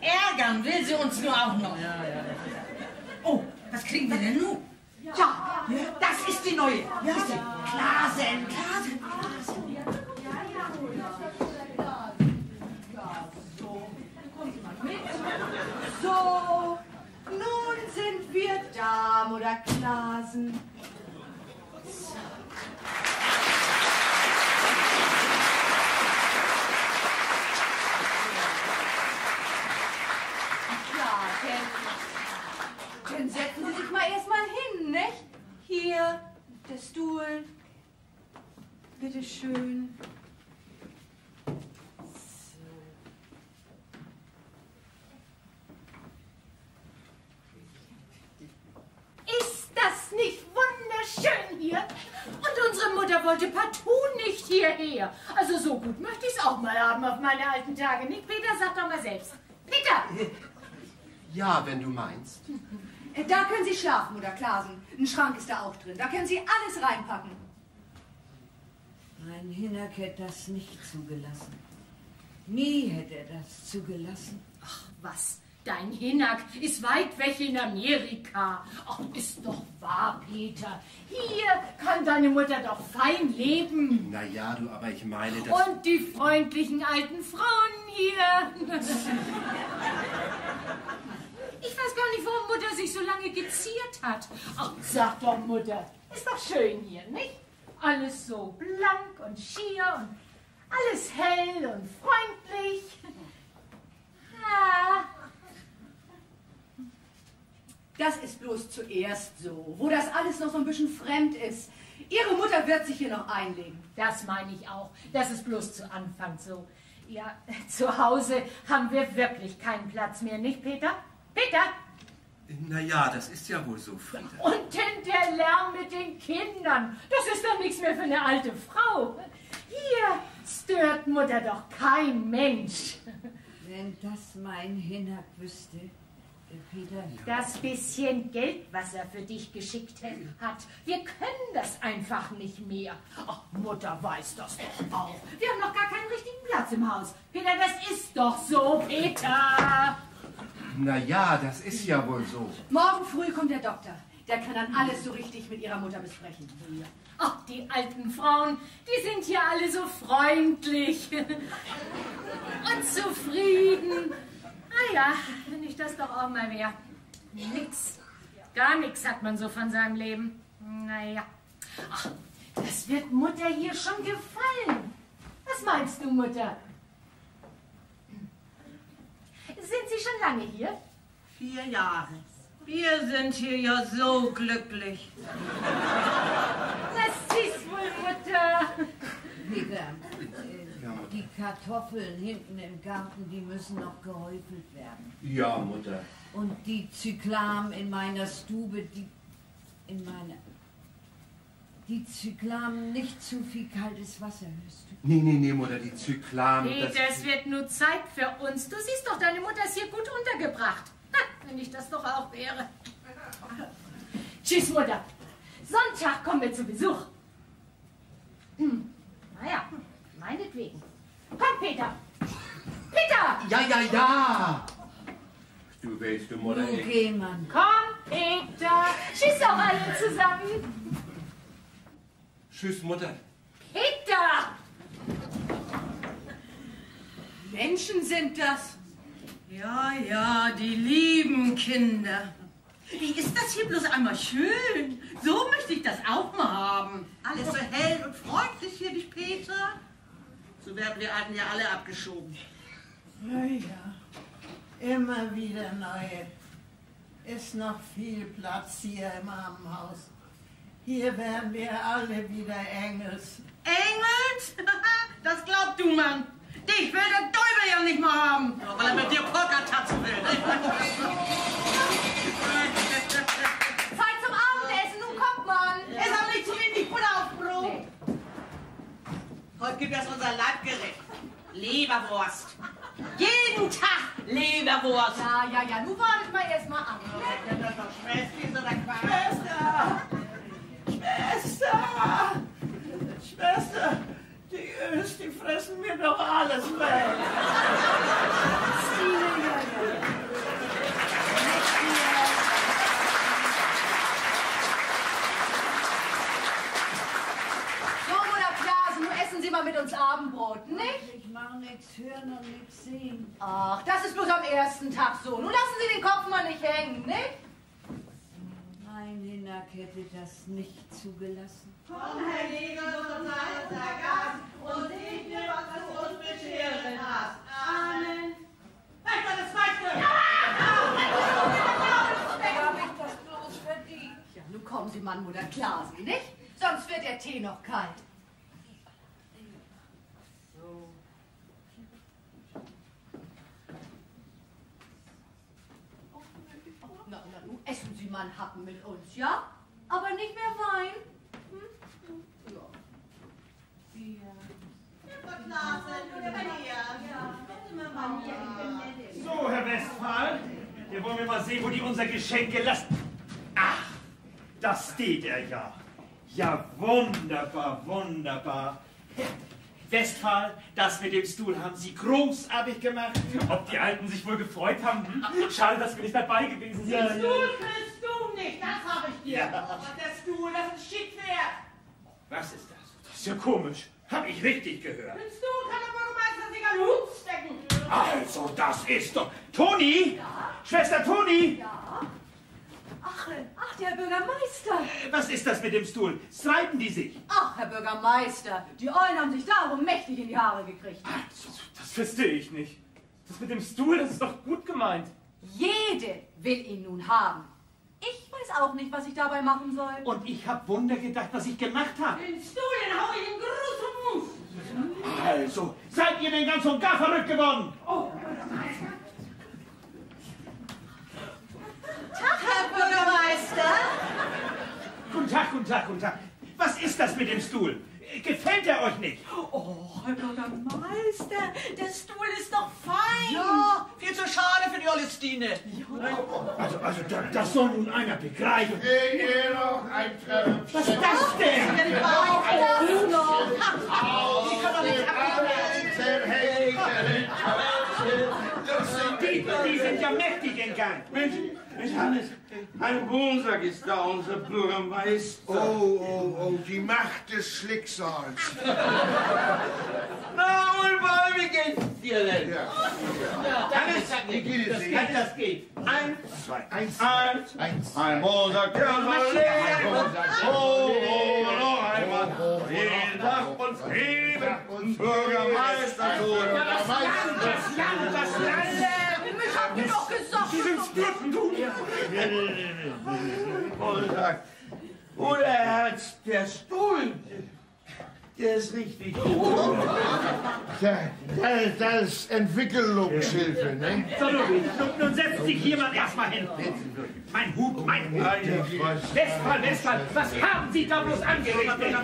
Ärgern will sie uns nur auch noch. Oh, was kriegen wir denn nun? Ja, das ist die neue. Ja, Klasen. So, nun sind wir da, Mutter Klasen. Dann setzen Sie sich mal erstmal hin, nicht? Hier, der Stuhl. Bitte schön. Ist das nicht wunderschön hier? Und unsere Mutter wollte partout nicht hierher. Also so gut möchte ich es auch mal haben auf meine alten Tage. Nicht, Peter? Sag doch mal selbst. Peter! Ja, wenn du meinst. Da können Sie schlafen, Mutter Klasen. Ein Schrank ist da auch drin. Da können Sie alles reinpacken. Mein Hinak hätte das nicht zugelassen. Nie hätte er das zugelassen. Ach, was? Dein Hinak ist weit weg in Amerika. Ach, ist doch wahr, Peter. Hier kann deine Mutter doch fein leben. Na ja, du, aber ich meine, dass... Und die freundlichen alten Frauen hier. Ich weiß gar nicht, warum Mutter sich so lange geziert hat. Ach, sag doch, Mutter, ist doch schön hier, nicht? Alles so blank und schier und alles hell und freundlich. Ja. Das ist bloß zuerst so, wo das alles noch so ein bisschen fremd ist. Ihre Mutter wird sich hier noch einlegen. Das meine ich auch. Das ist bloß zu Anfang so. Ja, zu Hause haben wir wirklich keinen Platz mehr, nicht, Peter? Peter? Na ja, das ist ja wohl so, Frieda. Und denn der Lärm mit den Kindern. Das ist doch nichts mehr für eine alte Frau. Hier stört Mutter doch kein Mensch. Wenn das mein Hinak wüsste, Peter. Das bisschen Geld, was er für dich geschickt hat, wir können das einfach nicht mehr. Ach, Mutter weiß das doch auch. Wir haben noch gar keinen richtigen Platz im Haus. Peter, das ist doch so, Peter. Na ja, das ist ja wohl so. Morgen früh kommt der Doktor. Der kann dann alles so richtig mit ihrer Mutter besprechen. Ach, die alten Frauen, die sind hier alle so freundlich und zufrieden. Ah ja, wenn ich das doch auch mal wäre. Nix, gar nichts hat man so von seinem Leben. Naja, ach, das wird Mutter hier schon gefallen. Was meinst du, Mutter? Sind Sie schon lange hier? 4 Jahre. Wir sind hier ja so glücklich. Das ist wohl, Mutter. Peter, Ja, Mutter. die Kartoffeln hinten im Garten, die müssen noch gehäufelt werden. Ja, Mutter. Und die Zyklamen in meiner Stube, die Zyklamen, nicht zu viel kaltes Wasser, hörst du? Nee, Mutter, die Zyklamen... Peter, es wird nur Zeit für uns. Du siehst doch, deine Mutter ist hier gut untergebracht. Ha, wenn ich das doch auch wäre. Tschüss, Mutter. Sonntag kommen wir zu Besuch. Naja, meinetwegen. Komm, Peter. Peter! Ja. Du willst, du Mutter. Okay, Mann. Komm, Peter. Tschüss auch alle zusammen. Tschüss, Mutter. Peter! Menschen sind das. Ja, die lieben Kinder. Wie ist das hier bloß einmal schön? So möchte ich das auch mal haben. Alles so hell und freundlich hier, nicht Peter? So werden wir Alten ja alle abgeschoben. Ja, immer wieder neue. Ist noch viel Platz hier im Armenhaus. Hier werden wir alle wieder Engels. Engels? Das glaubst du, Mann. Dich will der Teufel ja nicht mal haben. Ja, weil er mit dir Poker tanzen will. Zeit zum Abendessen, nun kommt man. Es ist aber nicht zu wenig Butter auf Brot. Heute gibt es unser Leibgericht. Leberwurst. Jeden Tag Leberwurst. Ja, nun wartet mal erst mal an. Ja, das ist doch Schwester oder Quatsch. Schwester, die Öls, die fressen mir doch alles weg. So, Mutter Klasen, nun essen Sie mal mit uns Abendbrot, nicht? Ich mach nichts hören und nichts sehen. Ach, das ist bloß am ersten Tag so. Nun lassen Sie den Kopf mal nicht hängen, nicht? Mein Hinak hätte das nicht zugelassen. Komm, Herr Jesus, und sei unser Gast und segne, was du uns bescheren hast. Amen. Weg, das zweite! Hab ich das bloß verdient? Ja, nun kommen Sie mal, Mutter Klasen, nicht? Sonst wird der Tee noch kalt. Na, nun essen Sie mal einen Happen mit uns, ja? Aber nicht mehr Wein. Ja. So, Herr Westphal, wir wollen mal sehen, wo die unser Geschenk gelassen. Ach, das steht er ja. Ja, wunderbar. Westphal, das mit dem Stuhl haben Sie großartig gemacht. Ob die Alten sich wohl gefreut haben? Schade, dass wir nicht dabei gewesen sind. Den Stuhl kriegst du nicht, das habe ich dir. Ja. Und der Stuhl, das ist schick wert. Was ist das? Das ist ja komisch. Hab ich richtig gehört? Den Stuhl kann der Bürgermeister sich an den Hut stecken. Also, das ist doch... Toni! Ja? Schwester Toni! Ja? Ach, der Herr Bürgermeister. Was ist das mit dem Stuhl? Streiten die sich? Ach, Herr Bürgermeister, die Eulen haben sich darum mächtig in die Haare gekriegt. Das verstehe ich nicht. Das mit dem Stuhl, das ist doch gut gemeint. Jede will ihn nun haben. Ich weiß auch nicht, was ich dabei machen soll. Und ich hab Wunder gedacht, was ich gemacht habe. Den Stuhl, den hau ich in großen Fuß. Also, seid ihr denn ganz und gar verrückt geworden? Oh. Tag, Herr Bürgermeister. Guten Tag. Was ist das mit dem Stuhl? Gefällt er euch nicht? Oh, Herr Bürgermeister, der Stuhl ist doch fein. Ja, viel zu schade für die Ollestine. Also, das soll nun einer begreifen. Seht ihr noch ein Tröpfchen? Was ist das denn? Die sind ja mächtig in Gang. Mensch, Hannes, ein Wohnsack ist da, unser Bürgermeister. Oh, die Macht des Schicksals. Na, Ulbal, wie geht's dir denn? Ja. Hannes, Wie geht es Ihnen? das geht. Eins. Ein Wohnsack, der soll leben. Oh, noch einmal. Jeden Tag uns heben. Bürgermeister, Das Land. Ich hab dir doch gesagt. Sie sind Splitten, du. Wohnsack. Bruder Herz, der Stuhl. Der ist richtig. Das ist Entwicklungshilfe, ne? So, nun setzt sich jemand erstmal hin. Mein Hut, mein Hut. Westphal, was haben Sie da bloß angerichtet?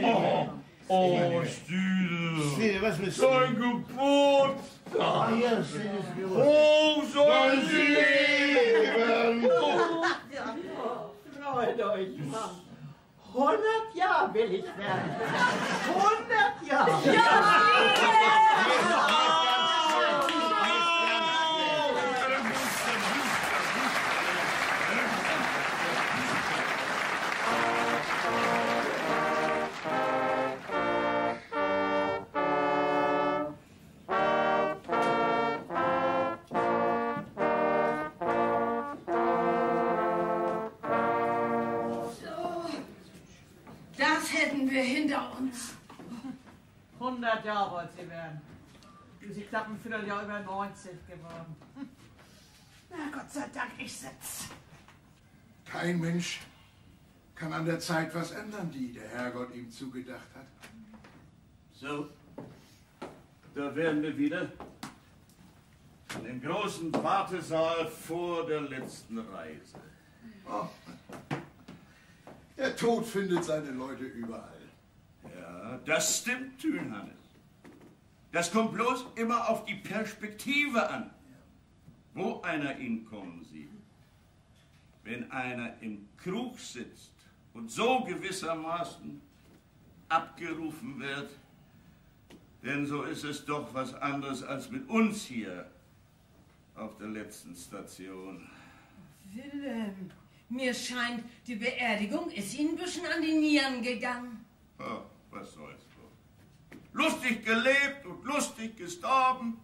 Prost! Oh, Stühle, was bist du? Dein Geburt! Ah, ja, Stühle. Oh, soll sie leben! Freut euch, Mann. 100 Jahre will ich werden. 100 Jahre. Das hätten wir hinter uns. 100 Jahre wollt sie werden. Sie knapp ein Vierteljahr über 90 geworden. Na, Gott sei Dank, ich sitz. Kein Mensch kann an der Zeit was ändern, die der Herrgott ihm zugedacht hat. So, da wären wir wieder. In dem großen Wartesaal vor der letzten Reise. Oh. Der Tod findet seine Leute überall. Ja, das stimmt, Thünhannes. Das kommt bloß immer auf die Perspektive an, wo einer ihn kommen sieht. Wenn einer im Krug sitzt und so gewissermaßen abgerufen wird, denn so ist es doch was anderes als mit uns hier auf der letzten Station. Wilhelm, mir scheint, die Beerdigung ist Ihnen ein bisschen an die Nieren gegangen. Oh, was soll's wohl. Lustig gelebt und lustig gestorben.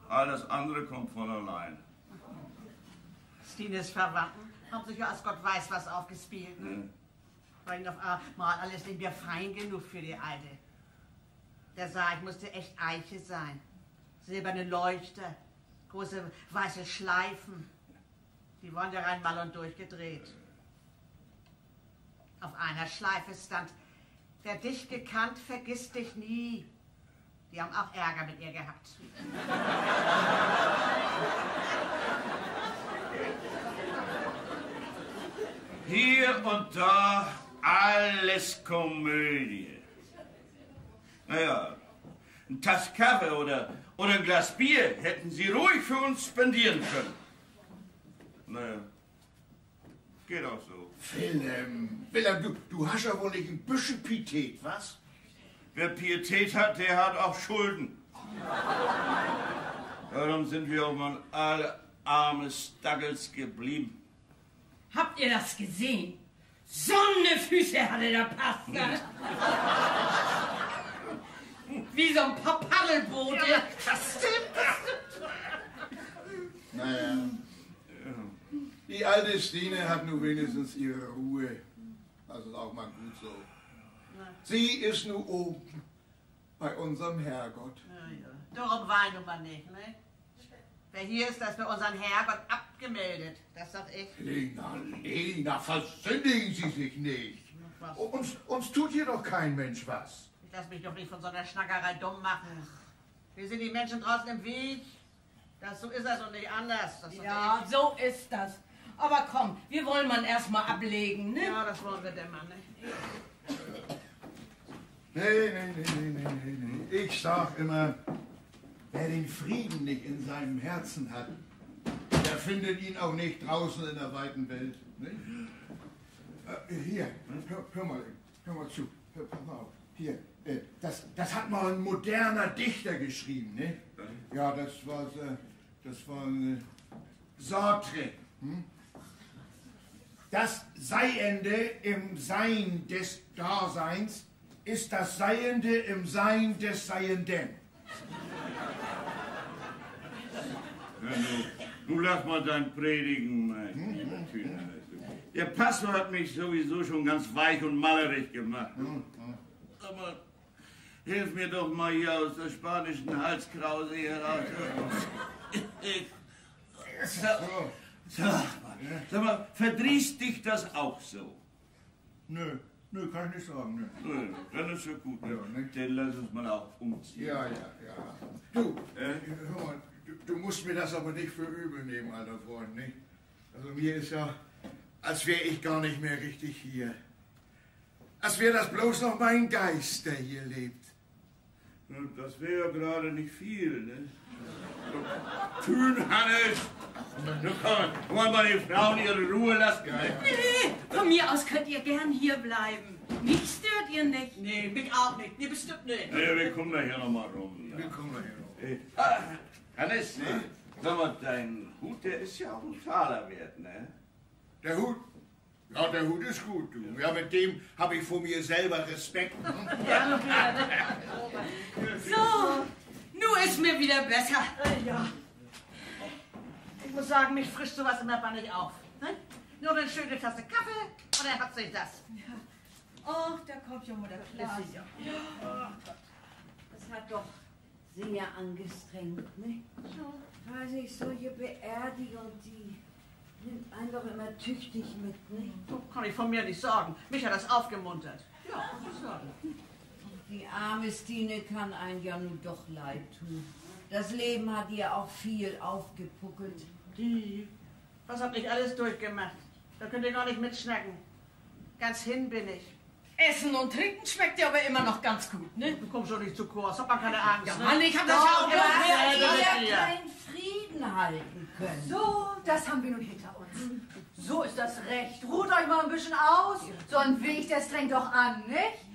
Alles andere kommt von allein. Stines Verwandten haben sich ja als Gott weiß was aufgespielt. Ne? War ihnen auf einmal alles nicht mehr fein genug für die Alte. Der Sarg musste echt Eiche sein. Silberne Leuchter, große weiße Schleifen. Die waren ja rein mal und durchgedreht. Auf einer Schleife stand: Wer dich gekannt, vergisst dich nie. Die haben auch Ärger mit ihr gehabt. Hier und da alles Komödie. Naja, ein Tass Kaffee oder ein Glas Bier hätten Sie ruhig für uns spendieren können. Naja, geht auch so. Wilhelm, du hast ja wohl nicht ein bisschen Pietät, was? Wer Pietät hat, der hat auch Schulden. Darum sind wir auch mal alle arme Stuggles geblieben. Habt ihr das gesehen? So eine Füße hatte der Pastor. Wie so ein paar Paddelboote. Ja, das stimmt. Naja. Die alte Stine hat nun wenigstens ihre Ruhe. Das ist auch mal gut so. Sie ist nun oben bei unserem Herrgott. Ja. Darum weinen wir nicht, ne? Wer hier ist, das für unseren Herrgott abgemeldet. Das sag ich. Lena, versündigen Sie sich nicht. Uns tut hier doch kein Mensch was. Ich lass mich doch nicht von so einer Schnackerei dumm machen. Wir sind die Menschen draußen im Weg. So ist das und nicht anders. Ja, so ist das. Aber komm, wir wollen man erstmal ablegen, ne? Ja, das wollen wir denn mal, ne? Nee. Ich sag immer, wer den Frieden nicht in seinem Herzen hat, der findet ihn auch nicht draußen in der weiten Welt. Ne? Hier, hör mal zu. Pass mal auf. Hier, das hat mal ein moderner Dichter geschrieben, ne? Ja, das war Sartre. Hm? Das Seiende im Sein des Daseins ist das Seiende im Sein des Seienden. Ja, du lass mal dein Predigen, mein Der Pastor hat mich sowieso schon ganz weich und mallerig gemacht. Aber hilf mir doch mal hier aus der spanischen Halskrause heraus. Sag mal, verdrießt dich das auch so? Nö, kann ich nicht sagen. Nö, dann ist ja gut. Ne? Ja, ne? Dann lass uns mal auch umziehen. Ja. Du, hör mal, du musst mir das aber nicht für übel nehmen, alter Freund, nicht? Also mir ist ja, als wäre ich gar nicht mehr richtig hier. Als wäre das bloß noch mein Geist, der hier lebt. Das wäre ja gerade nicht viel, ne? Tün, Hannes! Kann man mal die Frauen ihre Ruhe lassen? Nee, von mir aus könnt ihr gern hier bleiben. Mich stört ihr nicht. Nee, mich auch nicht. Nee, bestimmt nicht. Ja, wir kommen nachher noch mal rum. Wir kommen nachher noch. Hannes, ne? Sag mal, dein Hut, der ist ja auch ein Taler wert, ne? Der Hut? Ja, der Hut ist gut, du. Ja, mit dem habe ich vor mir selber Respekt. So, nun ist mir wieder besser. Ja. Ich muss sagen, mich frischt sowas immer bannig auf. Ne? Nur eine schöne Tasse Kaffee und er hat sich das. Ja. Oh, da kommt ja Mutter Klaas. Das hat doch sehr angestrengt, ne? So. Weiß ich, solche Beerdigung, die nimmt einen doch immer tüchtig mit, ne? Kann ich von mir nicht sagen. Mich hat das aufgemuntert. Ja, muss ich sagen. Die arme Stine kann einen ja nun doch leid tun. Das Leben hat ihr auch viel aufgepuckelt. Die? Was hab ich alles durchgemacht? Da könnt ihr gar nicht mitschnacken. Ganz hin bin ich. Essen und Trinken schmeckt dir aber immer noch ganz gut, ne? Du kommst schon nicht zu kurz, hab mal keine Angst. Ja, ne? Mann, ich hab das ja auch Dass gemacht. ihr keinen Frieden halten können. So, das haben wir nun hinter uns. So ist das recht. Ruht euch mal ein bisschen aus. So ein Weg, der strengt doch an, nicht?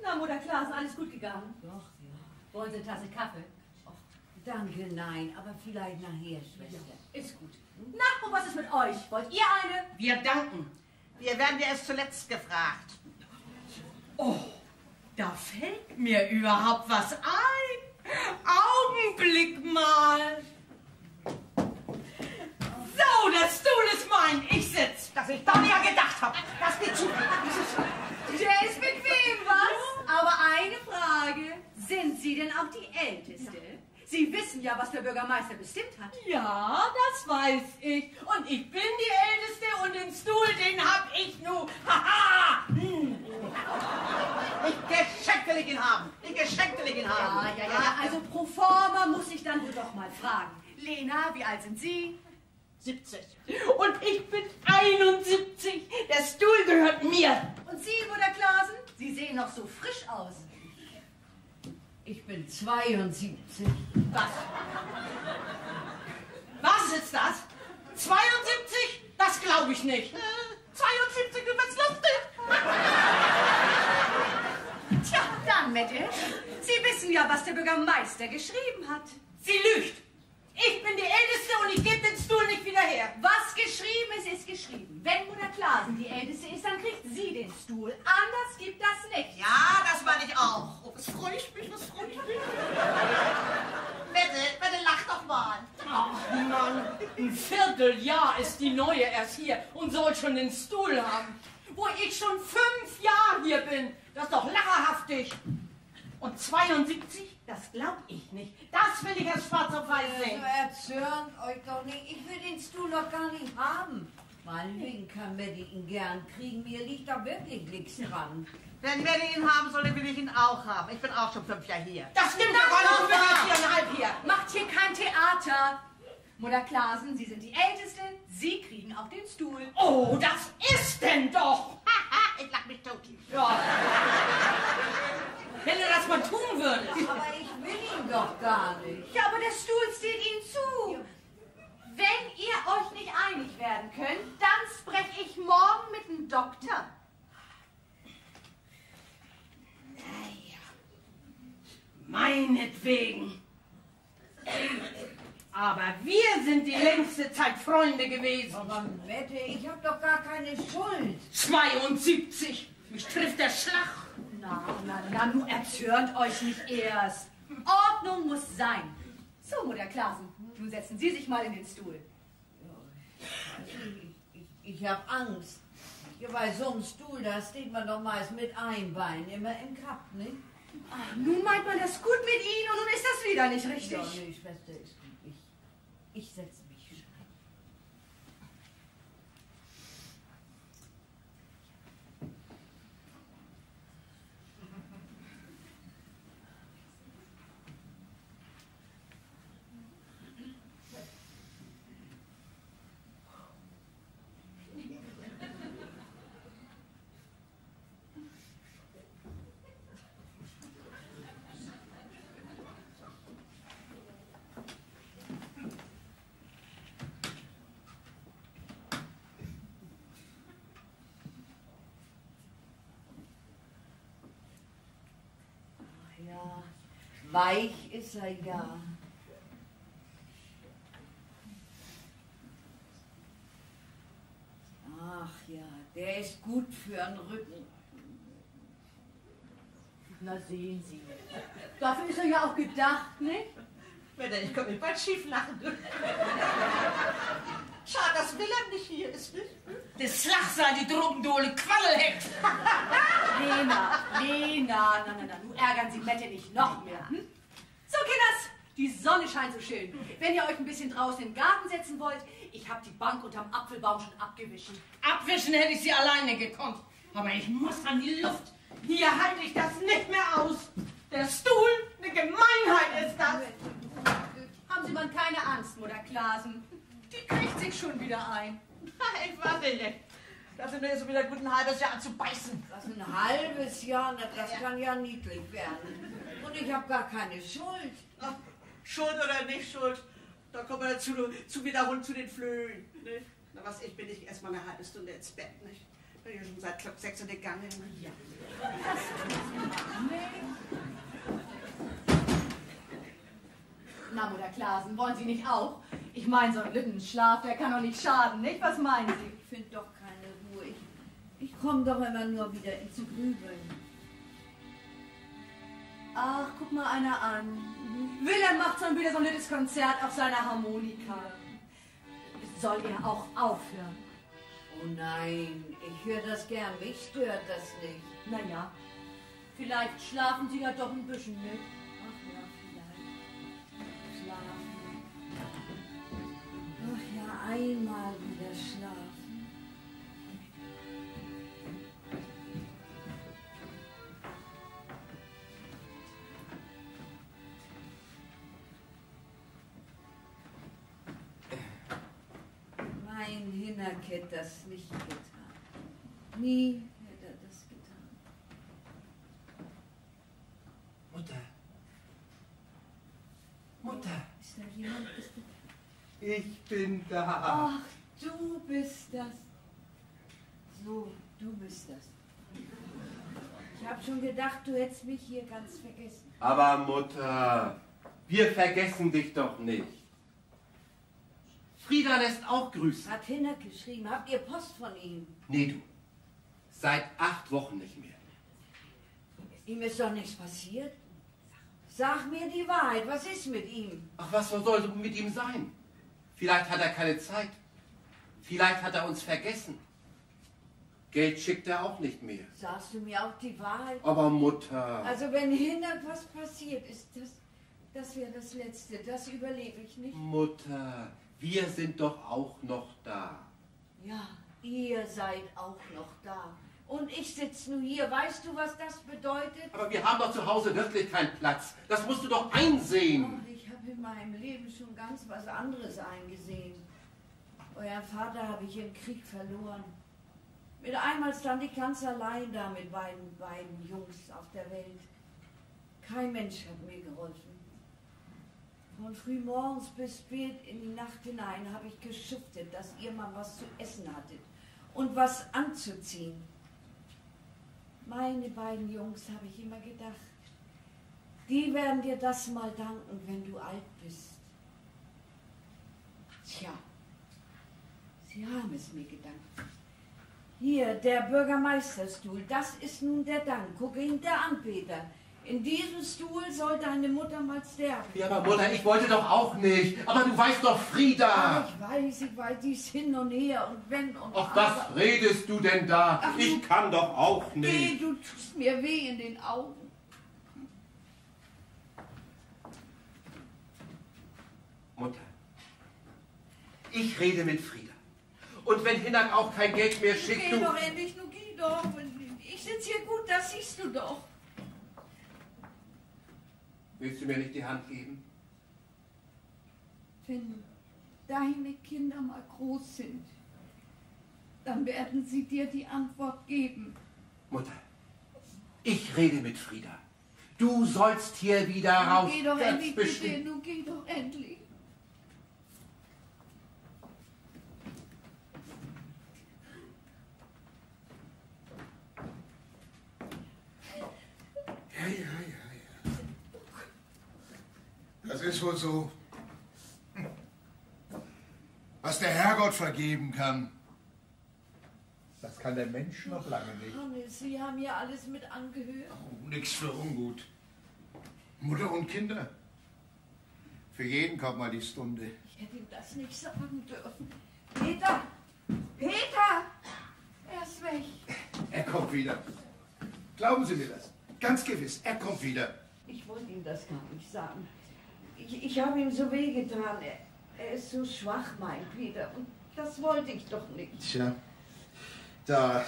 Na, Mutter Klaas, alles gut gegangen? Doch, ja. Wollen Sie eine Tasse Kaffee? Danke, nein, aber vielleicht nachher, Schwester. Ist gut. Na, und was ist mit euch? Wollt ihr eine? Wir danken. Wir werden dir erst zuletzt gefragt. Oh, da fällt mir überhaupt was ein. Augenblick mal. So, der Stuhl ist mein. Ich sitz. Dass ich dann ja gedacht hab. Das geht zu. Der ist bequem, was? Aber eine Frage. Sind Sie denn auch die Älteste? Sie wissen ja, was der Bürgermeister bestimmt hat. Ja, das weiß ich. Und ich bin die Älteste und den Stuhl, den hab ich nu. Haha! Ich geschenklich ihn haben. Ja. Also pro forma muss ich dann wohl doch mal fragen. Lena, wie alt sind Sie? 70. Und ich bin 71. Der Stuhl gehört mir. Und Sie, Mutter Klaasen? Sie sehen noch so frisch aus. Ich bin 72. Was? Was ist das? 72? Das glaube ich nicht. 72, du bist lustig. Tja, dann, Mette. Sie wissen ja, was der Bürgermeister geschrieben hat. Sie lügt. Ich bin die Älteste und ich gebe den Stuhl nicht wieder her. Was geschrieben ist, ist geschrieben. Wenn Mutter Klaasen die Älteste ist, dann kriegt sie den Stuhl. Anders gibt das nicht. Ja, das meine ich auch. Oh, was freut mich. Bitte, lach doch mal. Ach Mann, ein Vierteljahr ist die Neue erst hier und soll schon den Stuhl haben. Wo ich schon 5 Jahre hier bin. Das ist doch lacherhaftig. Und 72? Das glaub ich nicht. Das will ich erst schwarz auf weiß sehen. Erzürnt euch doch nicht. Ich will den Stuhl doch gar nicht haben. Meinetwegen kann Mette ihn gern kriegen. Mir liegt da wirklich nichts dran. Wenn Mette ihn haben soll, will ich ihn auch haben. Ich bin auch schon 5 Jahre hier. Das stimmt ja gar nicht. Du bist jetzt 4,5 hier. Macht hier kein Theater. Mutter Klaasen, Sie sind die Älteste. Sie kriegen auch den Stuhl. Oh, das ist denn doch. Ich lach mich tot. Ja. Wenn du das mal tun würdest. Aber ich will ihn doch gar nicht. Ja, aber der Stuhl steht Ihnen zu. Wenn ihr euch nicht einig werden könnt, dann spreche ich morgen mit dem Doktor. Naja, meinetwegen. Aber wir sind die längste Zeit Freunde gewesen. Aber Mette, ich hab doch gar keine Schuld. 72. Mich trifft der Schlag. Na, nun erzürnt euch nicht erst. Ordnung muss sein. So, Mutter Klaasen, nun setzen Sie sich mal in den Stuhl. Ich hab Angst. Ja, bei so einem Stuhl, da steht man doch meist mit einem Bein immer im Kap, ne? Ach, nun meint man das gut mit Ihnen und nun ist das wieder nicht richtig. Ja, nee, Schwester, ist gut. Ich setze mich schon. ja, weich ist er ja. Ach ja, der ist gut für den Rücken. Na sehen Sie. Dafür ist er ja auch gedacht, nicht? Wenn er nicht kommt, mit bald schief lachen. Schade, dass Wilhelm nicht hier ist, nicht? Das Slach sei die Drogendole Quaddelheck. Lena, na, nun ärgern Sie Mette nicht noch mehr. Hm? So, Kinders, die Sonne scheint so schön. Wenn ihr euch ein bisschen draußen im Garten setzen wollt, ich habe die Bank unterm Apfelbaum schon abgewischt. Abwischen hätte ich sie alleine gekonnt. Aber ich muss an die Luft. Hier halte ich das nicht mehr aus. Der Stuhl, eine Gemeinheit ist das. Haben Sie mal keine Angst, Mutter Klasen. Die kriegt sich schon wieder ein. Ich warte nicht. Das sind mir so wieder gut ein halbes Jahr zu beißen. Das ist ein halbes Jahr, das kann ja niedlich werden. Und ich habe gar keine Schuld. Ach, Schuld oder nicht Schuld, da kommen wir zu wiederholen zu den Flöhen. Nicht? Na was, ich bin nicht erst mal eine halbe Stunde ins Bett, nicht? Bin ja schon seit Club 6 in den Gang. Ja. Na, Mutter Klasen, wollen Sie nicht auch? Ich meine, so ein Lüttenschlaf, der kann doch nicht schaden, nicht? Was meinen Sie? Ich finde doch keine Ruhe. Ich komme doch immer nur wieder ins Grübeln. Ach, guck mal einer an. Wilhelm macht schon wieder so ein nettes Konzert auf seiner Harmonika. Soll er auch aufhören? Oh nein, ich höre das gern. Mich stört das nicht. Naja, vielleicht schlafen Sie ja doch ein bisschen mit. Ach ja, vielleicht. Schlafen. Ach ja, einmal wieder schlafen. Mein Hinnerk hätte das nicht getan. Nie hätte er das getan. Mutter. Mutter. Ist da jemand? Ich bin da. Ach, du bist das. So, du bist das. Ich habe schon gedacht, du hättest mich hier ganz vergessen. Aber Mutter, wir vergessen dich doch nicht. Frieda lässt auch grüßen. Hat Hinnerk geschrieben. Habt ihr Post von ihm? Nee, du. Seit 8 Wochen nicht mehr. Ihm ist doch nichts passiert. Sag mir die Wahrheit. Was ist mit ihm? Ach, was soll mit ihm sein? Vielleicht hat er keine Zeit. Vielleicht hat er uns vergessen. Geld schickt er auch nicht mehr. Sagst du mir auch die Wahrheit? Aber Mutter... Also wenn Hinnerk was passiert ist, das wäre das Letzte. Das überlebe ich nicht. Mutter, wir sind doch auch noch da. Ja, ihr seid auch noch da. Und ich sitze nur hier. Weißt du, was das bedeutet? Aber wir haben doch zu Hause wirklich keinen Platz. Das musst du doch einsehen. Oh, ich habe in meinem Leben schon ganz was anderes eingesehen. Euer Vater habe ich im Krieg verloren. Mit einmal stand ich ganz allein da mit beiden Jungs auf der Welt. Kein Mensch hat mir geholfen. Von frühmorgens bis spät in die Nacht hinein habe ich geschuftet, dass ihr mal was zu essen hattet und was anzuziehen. Meine beiden Jungs, habe ich immer gedacht, die werden dir das mal danken, wenn du alt bist. Tja, sie haben es mir gedankt. Hier, der Bürgermeisterstuhl, das ist nun der Dank. Gucke ihn dir an, Peter. In diesem Stuhl soll deine Mutter mal sterben. Ja, aber Mutter, ich wollte doch auch nicht. Aber du weißt doch, Frieda. Ich weiß, die ist hin und her und wenn und Ach, was redest du denn da? Ach, ich kann doch auch Nee, nicht. du tust mir weh in den Augen. Mutter, ich rede mit Frieda. Und wenn Hinnerk auch kein Geld mehr schickt, Geh doch endlich, nun geh doch. Ich sitze hier gut, das siehst du doch. Willst du mir nicht die Hand geben? Wenn deine Kinder mal groß sind, dann werden sie dir die Antwort geben. Mutter, ich rede mit Frieda. Du sollst hier wieder raus. Geh doch Ganz endlich, bestimmt. bitte, nun geh doch endlich. Ja. Das ist wohl so. Was der Herrgott vergeben kann, das kann der Mensch noch lange nicht. Hannes, Sie haben ja alles mit angehört. Oh, nix für ungut. Mutter und Kinder. Für jeden kommt mal die Stunde. Ich hätte ihm das nicht sagen dürfen. Peter! Peter! Er ist weg. Er kommt wieder. Glauben Sie mir das? Ganz gewiss, er kommt wieder. Ich wollte ihm das gar nicht sagen. Ich habe ihm so wehgetan. Er ist so schwach, mein Peter. Und das wollte ich doch nicht. Tja,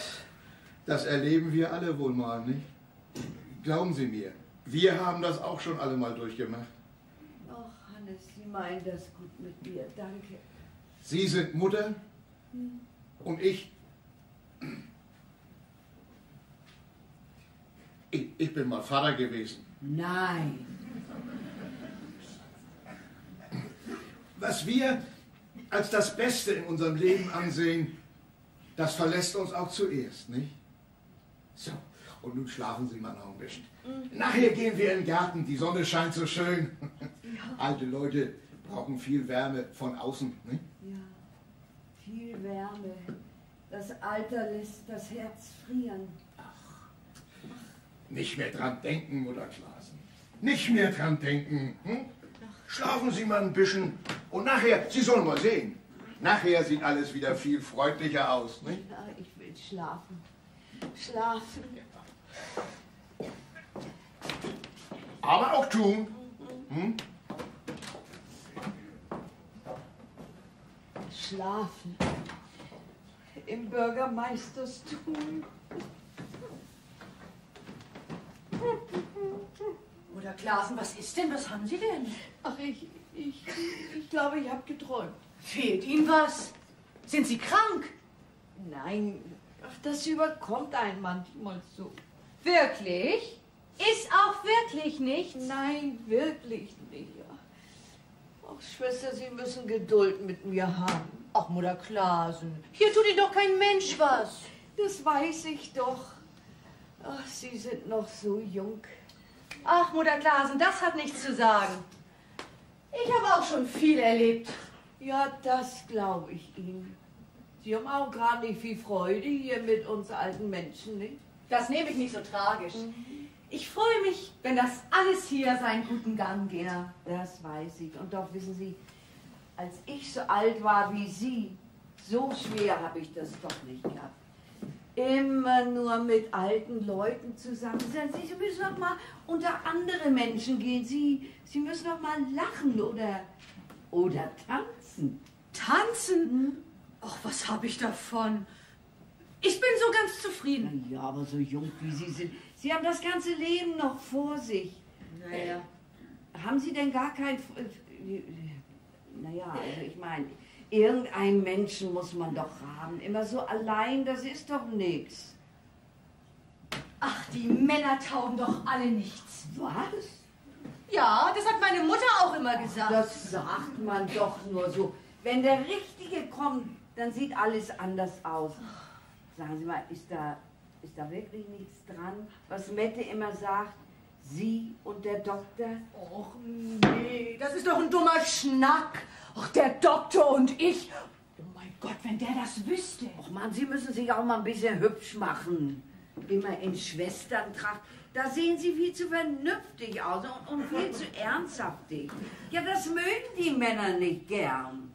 das erleben wir alle wohl mal, nicht? Glauben Sie mir, wir haben das auch schon alle mal durchgemacht. Ach, Hannes, Sie meinen das gut mit mir. Danke. Sie sind Mutter und ich bin mal Vater gewesen. Nein. Was wir als das Beste in unserem Leben ansehen, das verlässt uns auch zuerst, nicht? So, und nun schlafen Sie mal noch ein bisschen. Nachher gehen wir in den Garten, die Sonne scheint so schön. Ja. Alte Leute brauchen viel Wärme von außen, nicht? Ja, viel Wärme. Das Alter lässt das Herz frieren. Nicht mehr dran denken, Mutter Klaasen. Nicht mehr dran denken. Hm? Schlafen Sie mal ein bisschen und nachher, Sie sollen mal sehen, nachher sieht alles wieder viel freundlicher aus. Nicht? Ja, ich will schlafen. Schlafen. Aber auch tun. Hm? Schlafen. Im Bürgermeisterstum. Bruder Klaasen, was ist denn? Was haben Sie denn? Ach, ich glaube, ich habe geträumt. Fehlt Ihnen was? Sind Sie krank? Nein, ach, das überkommt einen manchmal so. Wirklich? Ist auch wirklich nichts? Nein, wirklich nicht. Ach, Schwester, Sie müssen Geduld mit mir haben. Ach, Mutter Klaasen, hier tut Ihnen doch kein Mensch was. Das weiß ich doch. Ach, Sie sind noch so jung. Ach, Mutter Klaasen, das hat nichts zu sagen. Ich habe auch schon viel erlebt. Ja, das glaube ich Ihnen. Sie haben auch gerade nicht viel Freude hier mit uns alten Menschen, nicht? Das nehme ich nicht so tragisch. Ich freue mich, wenn das alles hier seinen guten Gang geht. Ja, das weiß ich. Und doch wissen Sie, als ich so alt war wie Sie, so schwer habe ich das doch nicht gehabt. Immer nur mit alten Leuten zusammen sein. Sie müssen doch mal unter andere Menschen gehen. Sie müssen doch mal lachen oder tanzen. Tanzen? Ach, was habe ich davon? Ich bin so ganz zufrieden. Ja, aber so jung wie Sie sind, Sie haben das ganze Leben noch vor sich. Naja. Haben Sie denn gar kein... Naja, also ich meine, irgendeinen Menschen muss man doch haben. Immer so allein, das ist doch nichts. Ach, die Männer taugen doch alle nichts. Was? Ja, das hat meine Mutter auch immer gesagt. Das sagt man doch nur so. Wenn der Richtige kommt, dann sieht alles anders aus. Sagen Sie mal, ist da wirklich nichts dran, was Mette immer sagt? Sie und der Doktor? Och nee, das ist doch ein dummer Schnack. Ach, der Doktor und ich. Oh mein Gott, wenn der das wüsste. Och Mann, Sie müssen sich auch mal ein bisschen hübsch machen. Immer in Schwesterntracht. Da sehen Sie viel zu vernünftig aus und viel zu ernsthaftig. Ja, das mögen die Männer nicht gern.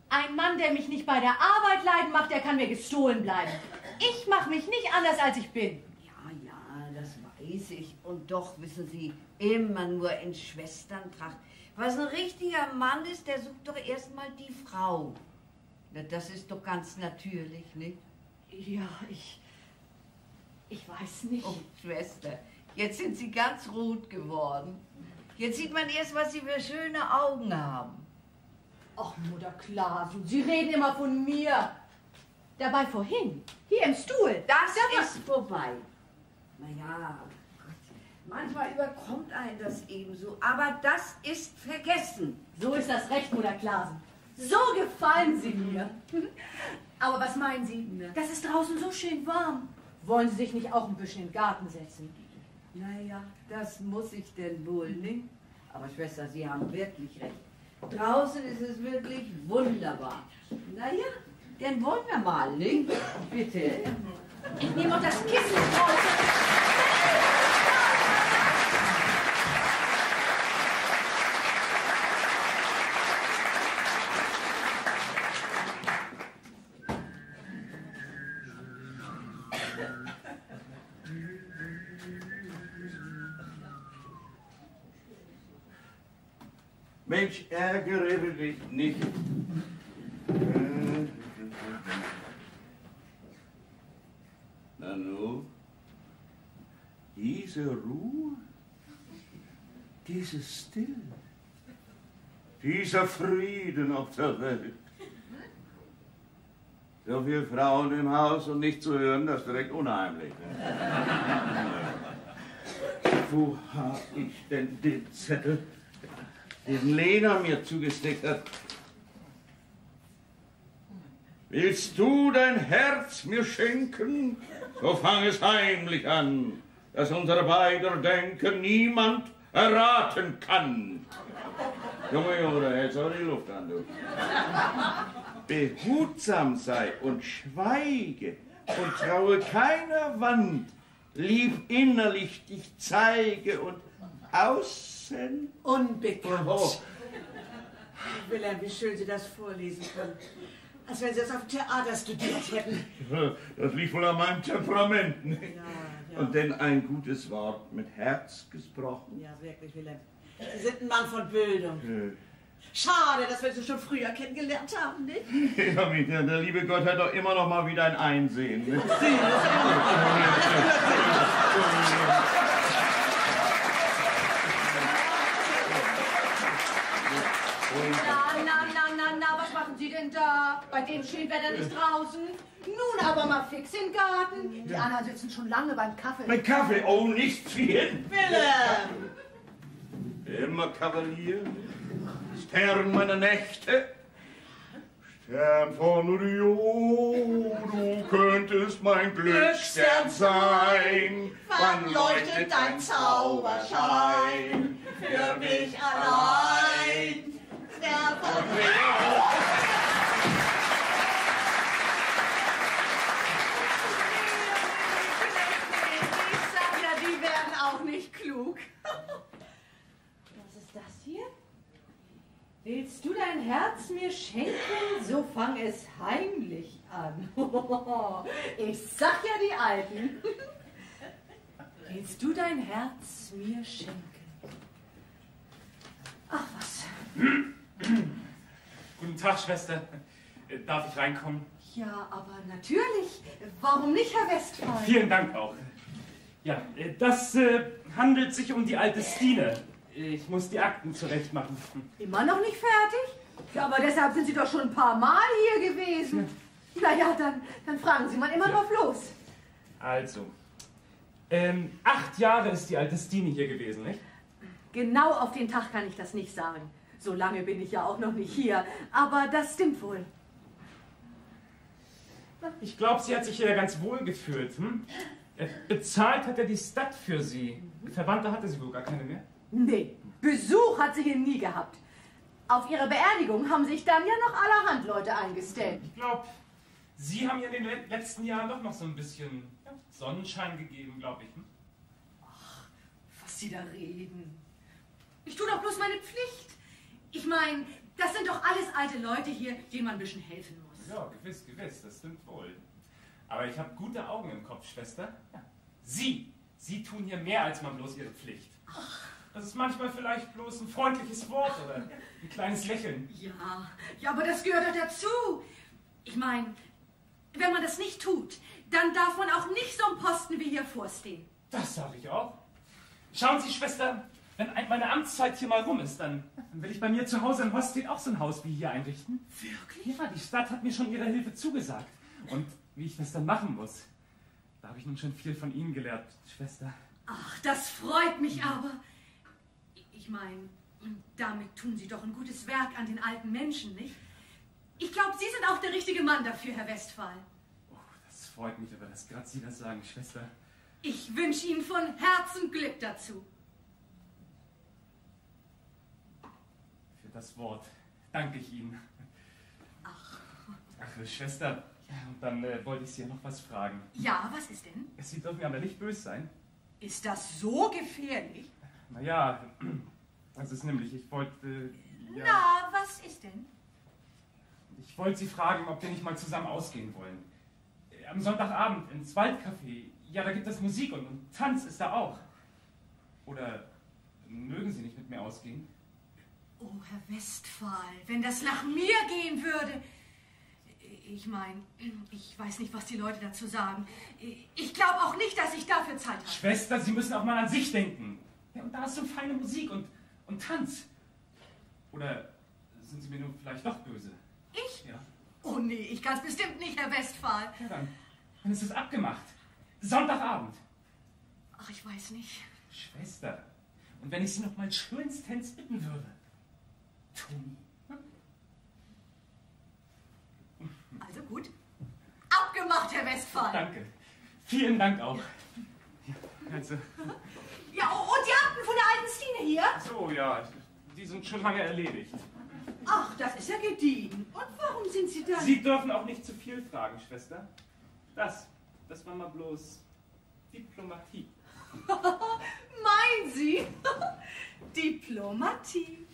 Ein Mann, der mich nicht bei der Arbeit leiden macht, der kann mir gestohlen bleiben. Ich mache mich nicht anders, als ich bin. Ja, das weiß ich. Und doch, wissen Sie, immer nur in Schwesterntracht. Was ein richtiger Mann ist, der sucht doch erstmal die Frau. Na, das ist doch ganz natürlich, nicht? Ja, ich weiß nicht. Oh, Schwester, jetzt sind Sie ganz rot geworden. Jetzt sieht man erst, was Sie für schöne Augen haben. Ach, Mutter Klaasen, Sie reden immer von mir. Dabei vorhin, hier im Stuhl. Das ist vorbei. Naja, manchmal überkommt einen das ebenso. Aber das ist vergessen. So ist das recht, Mutter Klaasen. So gefallen Sie mir. Aber was meinen Sie? Das ist draußen so schön warm. Wollen Sie sich nicht auch ein bisschen in den Garten setzen? Naja, das muss ich denn wohl, nicht? Aber Schwester, Sie haben wirklich recht. Draußen ist es wirklich wunderbar. Naja, dann wollen wir mal, nicht? Bitte. Ich nehme auch das Kissen raus. Mensch, ärgere dich nicht. Nanu, diese Ruhe, dieses Still, dieser Frieden auf der Welt. So viele Frauen im Haus und nicht zu hören, das ist direkt unheimlich. Wo hab ich denn den Zettel, den Lena mir zugesteckt hat? Willst du dein Herz mir schenken, so fang es heimlich an, dass unser beider Denken niemand erraten kann. Junge, da hältst aber die Luft an, du. Behutsam sei und schweige und traue keiner Wand, lieb innerlich dich zeige und außen unbekannt. Oh. Wilhelm, wie schön Sie das vorlesen können. Als wenn Sie das auf dem Theater studiert hätten. Das liegt wohl an meinem Temperament. Ne? Ja. Und denn ein gutes Wort mit Herz gesprochen. Ja, wirklich, Wilhelm. Sie sind ein Mann von Bildung. Schade, dass wir Sie schon früher kennengelernt haben, nicht? Ja, der liebe Gott hat doch immer noch mal wieder ein Einsehen. Ne? Na, was machen Sie denn da? Bei dem schönen Wetter nicht draußen? Nun aber mal fix im Garten. Die anderen sitzen schon lange beim Kaffee. Mein Kaffee? Oh, nicht viel. Wilhelm! Immer Kavalier, Stern meiner Nächte, Stern von Rio, du könntest mein Glücksstern sein. Wann leuchtet dein Zauberschein für mich allein? Stern von Rio. Ich sag ja, die werden auch nicht klug. Was ist das hier? Willst du dein Herz mir schenken, so fang es heimlich an. Ich sag ja, die Alten. Willst du dein Herz mir schenken? Ach was. Guten Tag, Schwester. Darf ich reinkommen? Ja, aber natürlich. Warum nicht, Herr Westphal? Vielen Dank auch. Ja, das handelt sich um die alte Stine. Ich muss die Akten zurecht machen. Immer noch nicht fertig? Ja, aber deshalb sind Sie doch schon ein paar Mal hier gewesen. Naja, dann fragen Sie mal immer drauf los. Also, 8 Jahre ist die alte Stine hier gewesen, nicht? Genau auf den Tag kann ich das nicht sagen. So lange bin ich ja auch noch nicht hier. Aber das stimmt wohl. Ich glaube, sie hat sich hier ganz wohl gefühlt. Hm? Bezahlt hat er die Stadt für sie. Verwandte hatte sie wohl gar keine mehr? Nee, Besuch hat sie hier nie gehabt. Auf ihre Beerdigung haben sich dann ja noch allerhand Leute eingestellt. Ich glaube, Sie haben ihr in den letzten Jahren doch noch so ein bisschen Sonnenschein gegeben, glaube ich. Hm? Ach, was Sie da reden. Ich tue doch bloß meine Pflicht. Ich meine, das sind doch alles alte Leute hier, denen man ein bisschen helfen muss. Ja, gewiss, das stimmt wohl. Aber ich habe gute Augen im Kopf, Schwester. Ja. Sie tun hier mehr als man bloß ihre Pflicht. Ach. Das ist manchmal vielleicht bloß ein freundliches Wort oder ein kleines Lächeln. Ja, aber das gehört doch dazu. Ich meine, wenn man das nicht tut, dann darf man auch nicht so einen Posten wie hier vorstehen. Das sage ich auch. Schauen Sie, Schwester, wenn meine Amtszeit hier mal rum ist, dann will ich bei mir zu Hause in Hosted auch so ein Haus wie hier einrichten. Wirklich? Ja, die Stadt hat mir schon ihre Hilfe zugesagt. Und wie ich das dann machen muss, da habe ich nun schon viel von Ihnen gelernt, Schwester. Ach, das freut mich aber. Ich meine, damit tun Sie doch ein gutes Werk an den alten Menschen, nicht? Ich glaube, Sie sind auch der richtige Mann dafür, Herr Westphal. Oh, das freut mich aber, dass gerade Sie das sagen, Schwester. Ich wünsche Ihnen von Herzen Glück dazu. Für das Wort danke ich Ihnen. Ach, Schwester, und dann wollte ich Sie ja noch was fragen. Ja, was ist denn? Sie dürfen aber nicht böse sein. Ist das so gefährlich? Naja, das ist nämlich, ich wollte... ja, Na, was ist denn? ich wollte Sie fragen, ob wir nicht mal zusammen ausgehen wollen. Am Sonntagabend ins Waldcafé. Ja, da gibt es Musik und Tanz ist da auch. Oder mögen Sie nicht mit mir ausgehen? Oh, Herr Westphal, wenn das nach mir gehen würde. Ich meine, ich weiß nicht, was die Leute dazu sagen. Ich glaube auch nicht, dass ich dafür Zeit habe. Schwester, Sie müssen auch mal an sich denken. Ja, und da ist so feine Musik und Tanz. Oder sind Sie mir nun vielleicht doch böse? Ich? Ja. Oh nee, ich ganz bestimmt nicht, Herr Westphal. Ja, dann ist es abgemacht. Sonntagabend. Ach, ich weiß nicht. Schwester, und wenn ich Sie noch mal schönstens bitten würde? Toni. Also gut. Abgemacht, Herr Westphal. Danke. Vielen Dank auch. Ja, also. Ja, und die Akten von der alten Stine hier? So, ja, die sind schon lange erledigt. Ach, das ist ja gediegen. Und warum sind Sie dann? Sie dürfen auch nicht zu viel fragen, Schwester. Das war mal bloß Diplomatie. Meinen Sie? Diplomatie.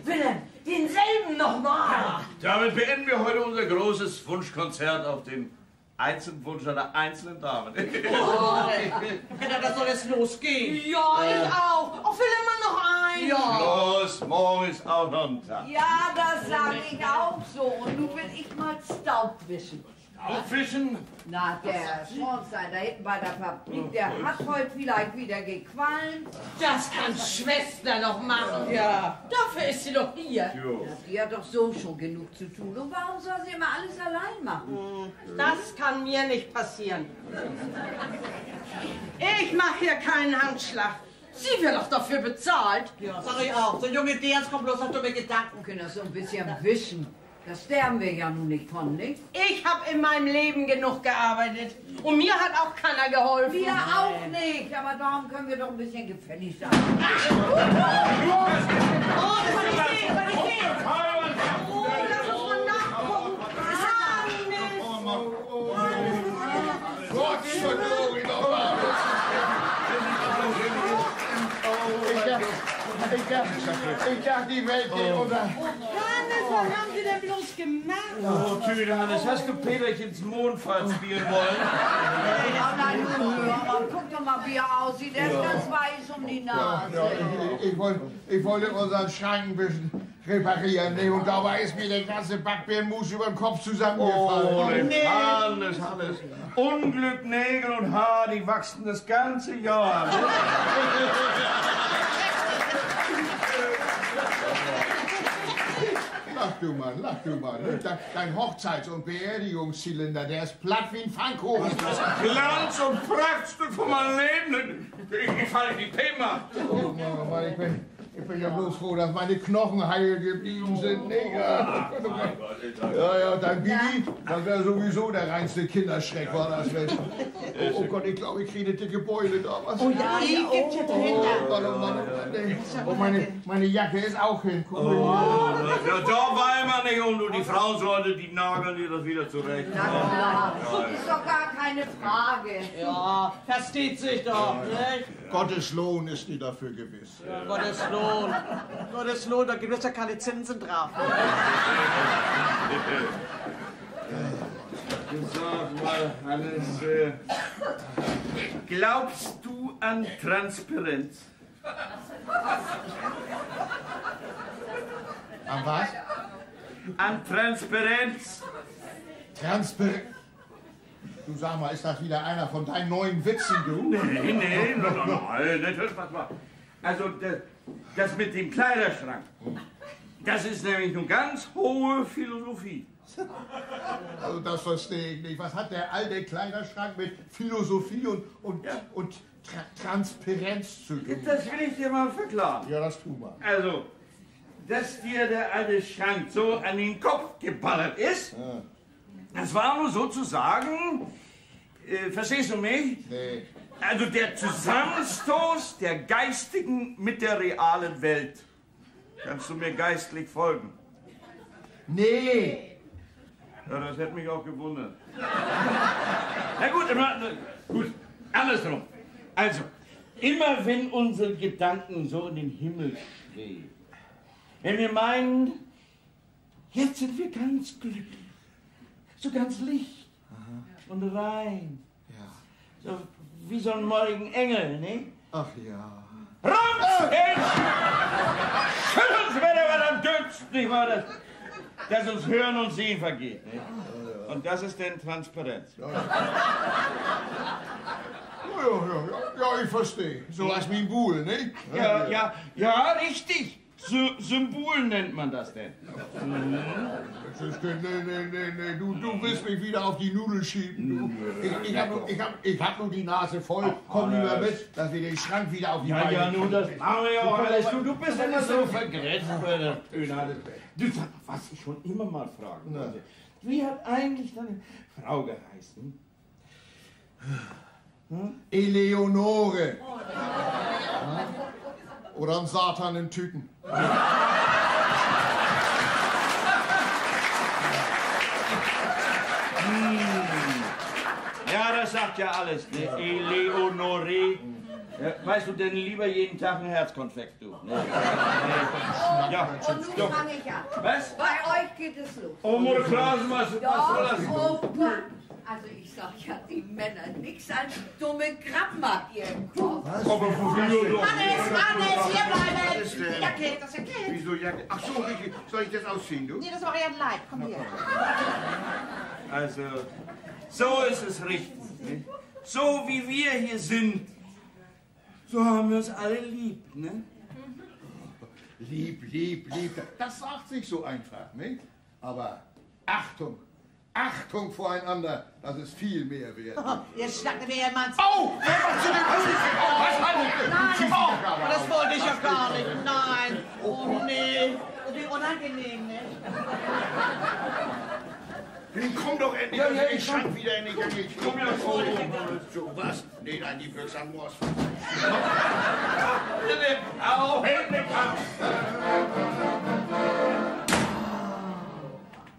Wilhelm, denselben nochmal! Damit beenden wir heute unser großes Wunschkonzert auf den einzelnen Wunsch einer einzelnen Dame. Peter, das soll jetzt losgehen. Ja, ich auch. Auch will immer noch ein. Ja. Los, morgen ist auch noch ein Tag. Ja, das sage ich auch so. Und nun will ich mal Staub wischen. Aufwischen? Na, der Schornstein da hinten bei der Fabrik, der hat heute vielleicht wieder gequalmt. Das kann Schwester noch machen. Ja. Dafür ist sie doch hier. Jo. Ja, die hat doch so schon genug zu tun. Und warum soll sie immer alles allein machen? Das kann mir nicht passieren. Ich mache hier keinen Handschlag. Sie wird doch dafür bezahlt. Ja, sag ich auch. So ein junge Diaz kommt bloß auf dumme Gedanken. Wir können das so ein bisschen wischen. Das sterben wir ja nun nicht von, nicht? Ich habe in meinem Leben genug gearbeitet. Und mir hat auch keiner geholfen. Wir auch nicht, aber darum können wir doch ein bisschen gefällig sein. Oh, das kann ich sehen, kann ich sehen. Oh, lass uns mal nachgucken. Gott verdorben nochmal. Ich dachte, die Welt geht unter. Hannes, was haben Sie denn bloß gemacht? Oh, Tüte, Hannes, hast du Peterchens Mondfall spielen wollen? Ja, nein, aber guck doch mal, wie er aussieht. Er ist ganz weiß um die Nase. Ja, ich wollte unseren Schrank ein bisschen reparieren, ne? Und dabei ist mir der ganze Backbeermus über den Kopf zusammengefallen. Oh, nee. Hannes. Unglück, Nägel und Haar, die wachsen das ganze Jahr. Lach du mal. Dein Hochzeits- und Beerdigungszylinder, der ist platt wie ein Pfannkuchen. Glanz und Prachtstück von meinem Leben. Ich falle in die P-Macht. Oh Mann, ich bin ja bloß froh, dass meine Knochen heil geblieben sind. Nee, ja. Ja, dein Bibi, das wäre sowieso der reinste Kinderschreck, war das. Oh Gott, ich glaube, ich kriege eine dicke Beule da. Was? Oh ja, die gibt's ja dahinter. Oh Mann. Und meine Jacke ist auch hin. Guck mal. Ja, da war immer nicht um, du. Die Frauensleute, die nageln dir das wieder zurecht. Na klar, ist doch gar keine Frage. Ja, versteht sich doch. Nicht? Gottes Lohn ist die dafür gewiss. Ja, Gottes Lohn, da gibt es ja keine Zinsen drauf. Sag mal, Hannes, glaubst du an Transparenz? An was? An Transparenz? Transparenz? Du sag mal, ist das wieder einer von deinen neuen Witzen, du? Nee, nein, natürlich, was war. Also, das mit dem Kleiderschrank, Das ist nämlich eine ganz hohe Philosophie. Also das verstehe ich nicht. Was hat der alte Kleiderschrank mit Philosophie und Transparenz zu tun? Das will ich dir mal verklaren. Ja, das tu mal. Also, dass dir der alte Schrank so an den Kopf geballert ist, ja. Das war nur sozusagen, verstehst du mich? Nee. Also der Zusammenstoß der geistigen mit der realen Welt. Kannst du mir geistlich folgen? Nee. Ja, das hätte mich auch gewundert. Na gut, gut, andersrum. Also, immer wenn unsere Gedanken so in den Himmel schweben, wenn wir meinen, jetzt sind wir ganz glücklich, so ganz licht und rein, so wie so ein morgigen Engel, ne? Ach ja. Raus! Schütteln Sie mir was am dünnsten, nicht wahr? Dass uns Hören und Sehen vergeht. Ne? Und das ist denn Transparenz. Ja, ich verstehe. So als wie ein Buhl, ne? Ja, richtig. Symbol nennt man das denn. Nee, du willst mich wieder auf die Nudel schieben. Ich hab nun die Nase voll. Komm lieber mit, dass wir den Schrank wieder auf die Beine Ja, nun, das machen wir ja auch alles. Du bist immer so vergrätzt bei der Tönade. Du sag, was ich schon immer mal fragen wollte. Wie hat eigentlich deine Frau geheißen? Eleonore. Oder ein Satan in Tüten. Ja, das sagt ja alles, ne? Eleonore. Ja, weißt du denn lieber jeden Tag ein Herzkonfekt, du? Ne? Ja, Und nun fange ich an. Was? Bei euch geht es los. Oh, Mutter Klausen, was soll das? Oh Gott. Also ich sag ja, die Männer, nix als dumme Krabben ihr im Kopf. Was? Hannes, hier bleiben! Was ist denn? Jacke, das ist Jacke. Wieso Jacke? Ach so, richtig. Soll ich das ausziehen, du? Nee, das war euer Leib. Komm her. Also, so ist es richtig. Ne? So wie wir hier sind, so haben wir uns alle lieb, ne? Lieb. Das sagt sich so einfach, nicht? Aber Achtung, Achtung voreinander, das ist viel mehr wert. Jetzt schnackt mir jemand. Oh! Was Nein, das wollte ich ja gar nicht. Nein. Oh nee. Wie unangenehm, ne? Komm doch endlich, Ja, ich schrank wieder in die Jacke. Komm ja vor. So was? Nee, nein, die Büchse am Rost. Au, hält mich ab!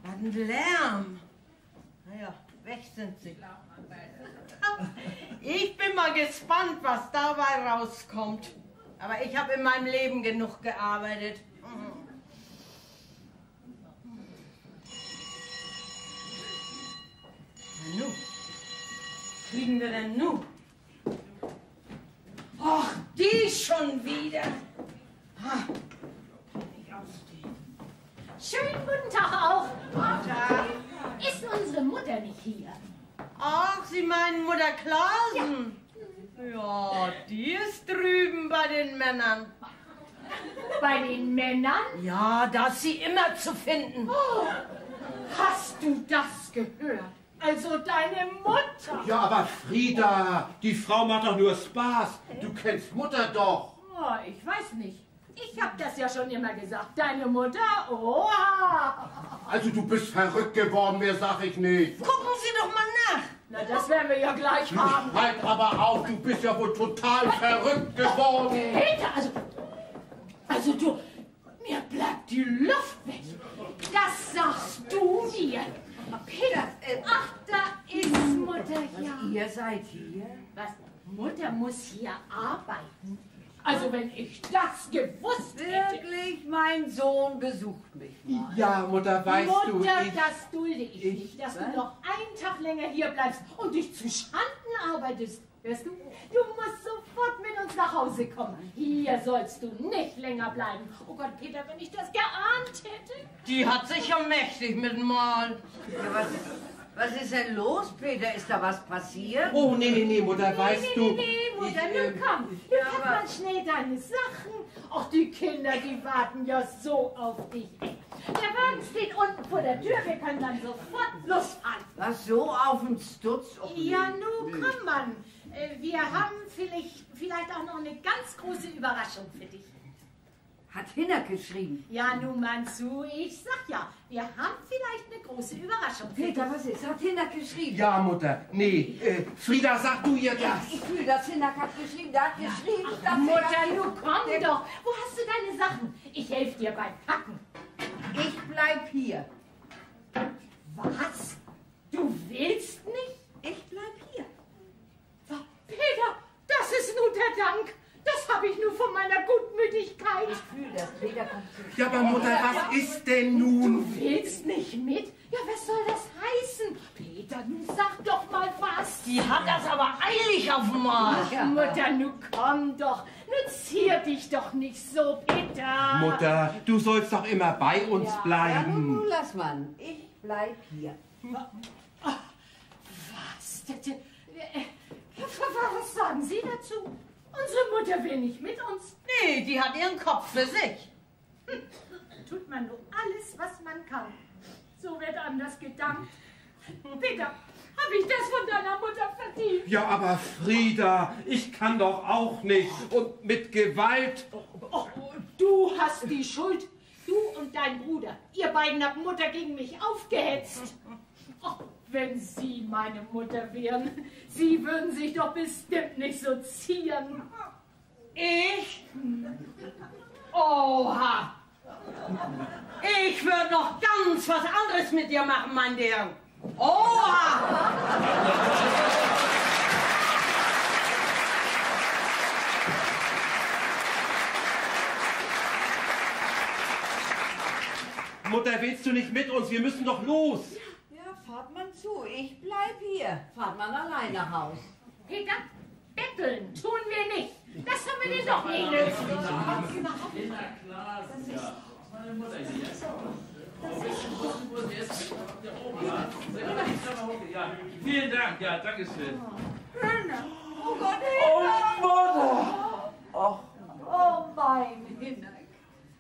Was ein Lärm. Naja, weg sind sie. Ich bin mal gespannt, was dabei rauskommt. Aber ich habe in meinem Leben genug gearbeitet. Na nu, kriegen wir denn nu? Ach, die schon wieder. Ha, kann ich ausstehen. Schönen guten Tag auch. Guten Tag. Ist unsere Mutter nicht hier? Ach, Sie meinen Mutter Klausen? Ja, die ist drüben bei den Männern. Bei den Männern? Ja, da ist sie immer zu finden. Oh, hast du das gehört? Also deine Mutter. Ja, aber Frieda, die Frau macht doch nur Spaß. Du kennst Mutter doch. Oh, ich weiß nicht. Ich hab das ja schon immer gesagt. Deine Mutter? Oha! Also du bist verrückt geworden, mehr sag ich nicht. Gucken Sie doch mal nach. Na, das werden wir ja gleich haben. Halt aber auf, du bist ja wohl total verrückt geworden. Peter, also du, mir bleibt die Luft weg. Das sagst du mir. Peter, ach, da ist Mutter ja. Ihr seid hier? Was? Mutter muss hier arbeiten? Also wenn ich das gewusst hätte. Wirklich, mein Sohn besucht mich mal. Ja, Mutter, weißt du, Mutter, das dulde ich nicht, dass du noch einen Tag länger hier bleibst und dich zu Schanden arbeitest. Hörst du? Du musst sofort mit uns nach Hause kommen. Hier sollst du nicht länger bleiben. Oh Gott, Peter, wenn ich das geahnt hätte. Die hat sich ja mächtig mit dem Mal. Ja, was ist denn los, Peter? Ist da was passiert? Oh, nee, Mutter, weißt du. Nee, Mutter, nun komm. Du pack mal schnell deine Sachen. Ach, die Kinder, die warten ja so auf dich. Der Wagen steht unten vor der Tür, wir können dann sofort losfahren. Was, so auf den Stutz? Oh, Ja, nun komm, Mann. Wir haben vielleicht auch noch eine ganz große Überraschung für dich. Hat Hinner geschrieben. Ja, nun, Mann, zu, ich sag ja, wir haben vielleicht eine große Überraschung für dich. Peter, was ist? Hat Hinner geschrieben? Ja, Mutter. Nee, Frieda, sag du ihr das. Ja, ich fühle, dass Hinner hat geschrieben. Der hat geschrieben, dass Mutter, du komm doch. Wo hast du deine Sachen? Ich helfe dir beim Packen. Ich bleib hier. Was? Du willst nicht? Ich bleib hier. Peter, das ist nun der Dank. Das habe ich nur von meiner Gutmütigkeit. Ich fühle das. Peter kommt zu. Ja, aber Mutter, was ist denn nun? Du willst nicht mit? Ja, was soll das heißen? Peter, nun sag doch mal was. Die hat das aber eilig auf dem Marsch. Ach, Mutter, nun komm doch. Nun zier dich doch nicht so, Peter. Mutter, du sollst doch immer bei uns Ja, bleiben. nun lass man. Ich bleib hier. Was? Was sagen Sie dazu? Unsere Mutter will nicht mit uns. Nee, die hat ihren Kopf für sich. Tut man nur alles, was man kann. So wird einem das gedankt. Peter, habe ich das von deiner Mutter verdient? Ja, aber Frieda, ich kann doch auch nicht. Und mit Gewalt. Oh, du hast die Schuld. Du und dein Bruder. Ihr beiden habt Mutter gegen mich aufgehetzt. Oh, wenn Sie meine Mutter wären, Sie würden sich doch bestimmt nicht so zieren. Ich? Oha! Ich würde noch ganz was anderes mit dir machen, mein Dear. Oha! Mutter, willst du nicht mit uns? Wir müssen doch los. Ja, fahrt man zu. Ich bleib hier. Fahrt man allein nach Haus. Peter, betteln tun wir nicht. Das haben wir dir doch nie nötig. Meine Mutter hier. Ja, vielen Dank, ja, danke schön. Oh Gott, Oh, Mutter! Ach, oh mein Hinnack.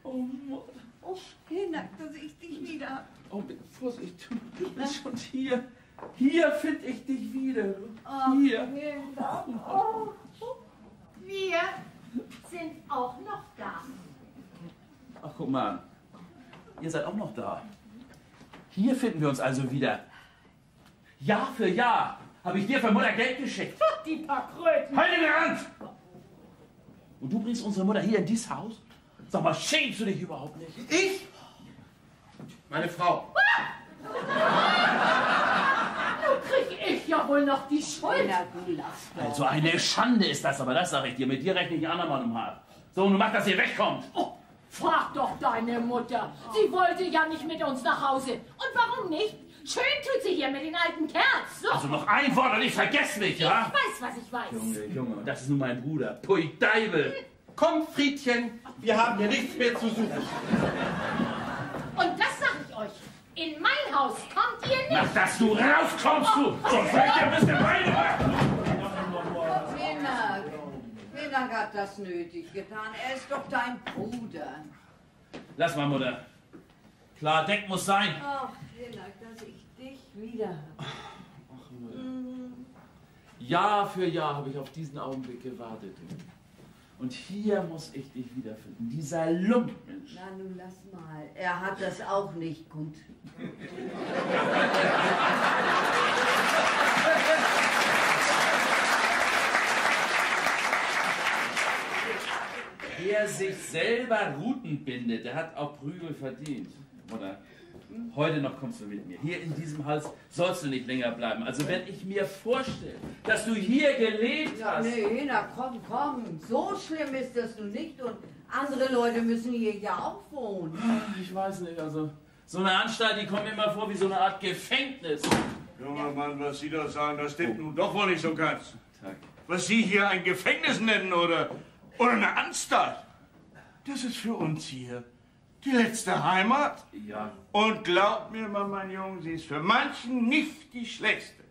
oh, Mutter. Oh, Hinnack, dass ich dich wieder... Oh, bitte Vorsicht, du bist schon hier. Hier finde ich dich wieder. Hier. Vielen Dank. Oh, wir sind auch noch da. Ach, guck mal an. Ihr seid auch noch da. Hier finden wir uns also wieder. Jahr für Jahr habe ich dir von Mutter Geld geschickt. Die paar Kröten. Halt in der Hand! Und du bringst unsere Mutter hier in dieses Haus? Sag mal, schämst du dich überhaupt nicht? Ich? Meine Frau. Nun krieg ich ja wohl noch die Schuld. Na, du lass doch. Also eine Schande ist das, aber das sage ich dir. Mit dir rechne ich ein andermal um Haar. So, nun mach, dass ihr wegkommt. Oh, frag doch deine Mutter. Sie wollte ja nicht mit uns nach Hause. Und warum nicht? Schön tut sie hier mit den alten Kerls. So. Also noch ein Wort und ich vergess nicht, ja? Ich weiß, was ich weiß. Junge, Junge, und das ist nun mein Bruder. Pui Deibel. Komm, Friedchen, wir haben hier nichts mehr zu suchen. Und das sag ich euch. In mein Haus kommt ihr nicht. Mach, dass du rauskommst, du! Sonst fällt dir ein bisschen Beine weg! Hinnack hat das nötig getan. Er ist doch dein Bruder. Lass mal, Mutter. Klar, Deck muss sein. Ach, Hinnack, dass ich dich wieder habe. Ach, Mutter. Jahr für Jahr habe ich auf diesen Augenblick gewartet. Und hier muss ich dich wiederfinden. Dieser Lumpmensch. Na, nun lass mal. Er hat das auch nicht gut. Wer sich selber Ruten bindet, der hat auch Prügel verdient. Oder? Heute noch kommst du mit mir. Hier in diesem Haus sollst du nicht länger bleiben. Also wenn ich mir vorstelle, dass du hier gelebt hast... Nee, na komm, komm. So schlimm ist das nun nicht. Und andere Leute müssen hier ja auch wohnen. Ich weiß nicht, also... So eine Anstalt, die kommt mir immer vor wie so eine Art Gefängnis. Junger Mann, was Sie da sagen, das stimmt nun doch wohl nicht so ganz. Tag. Was Sie hier ein Gefängnis nennen oder eine Anstalt, das ist für uns hier die letzte Heimat. Ja. Und glaubt mir mal, mein Junge, sie ist für manchen nicht die schlechteste.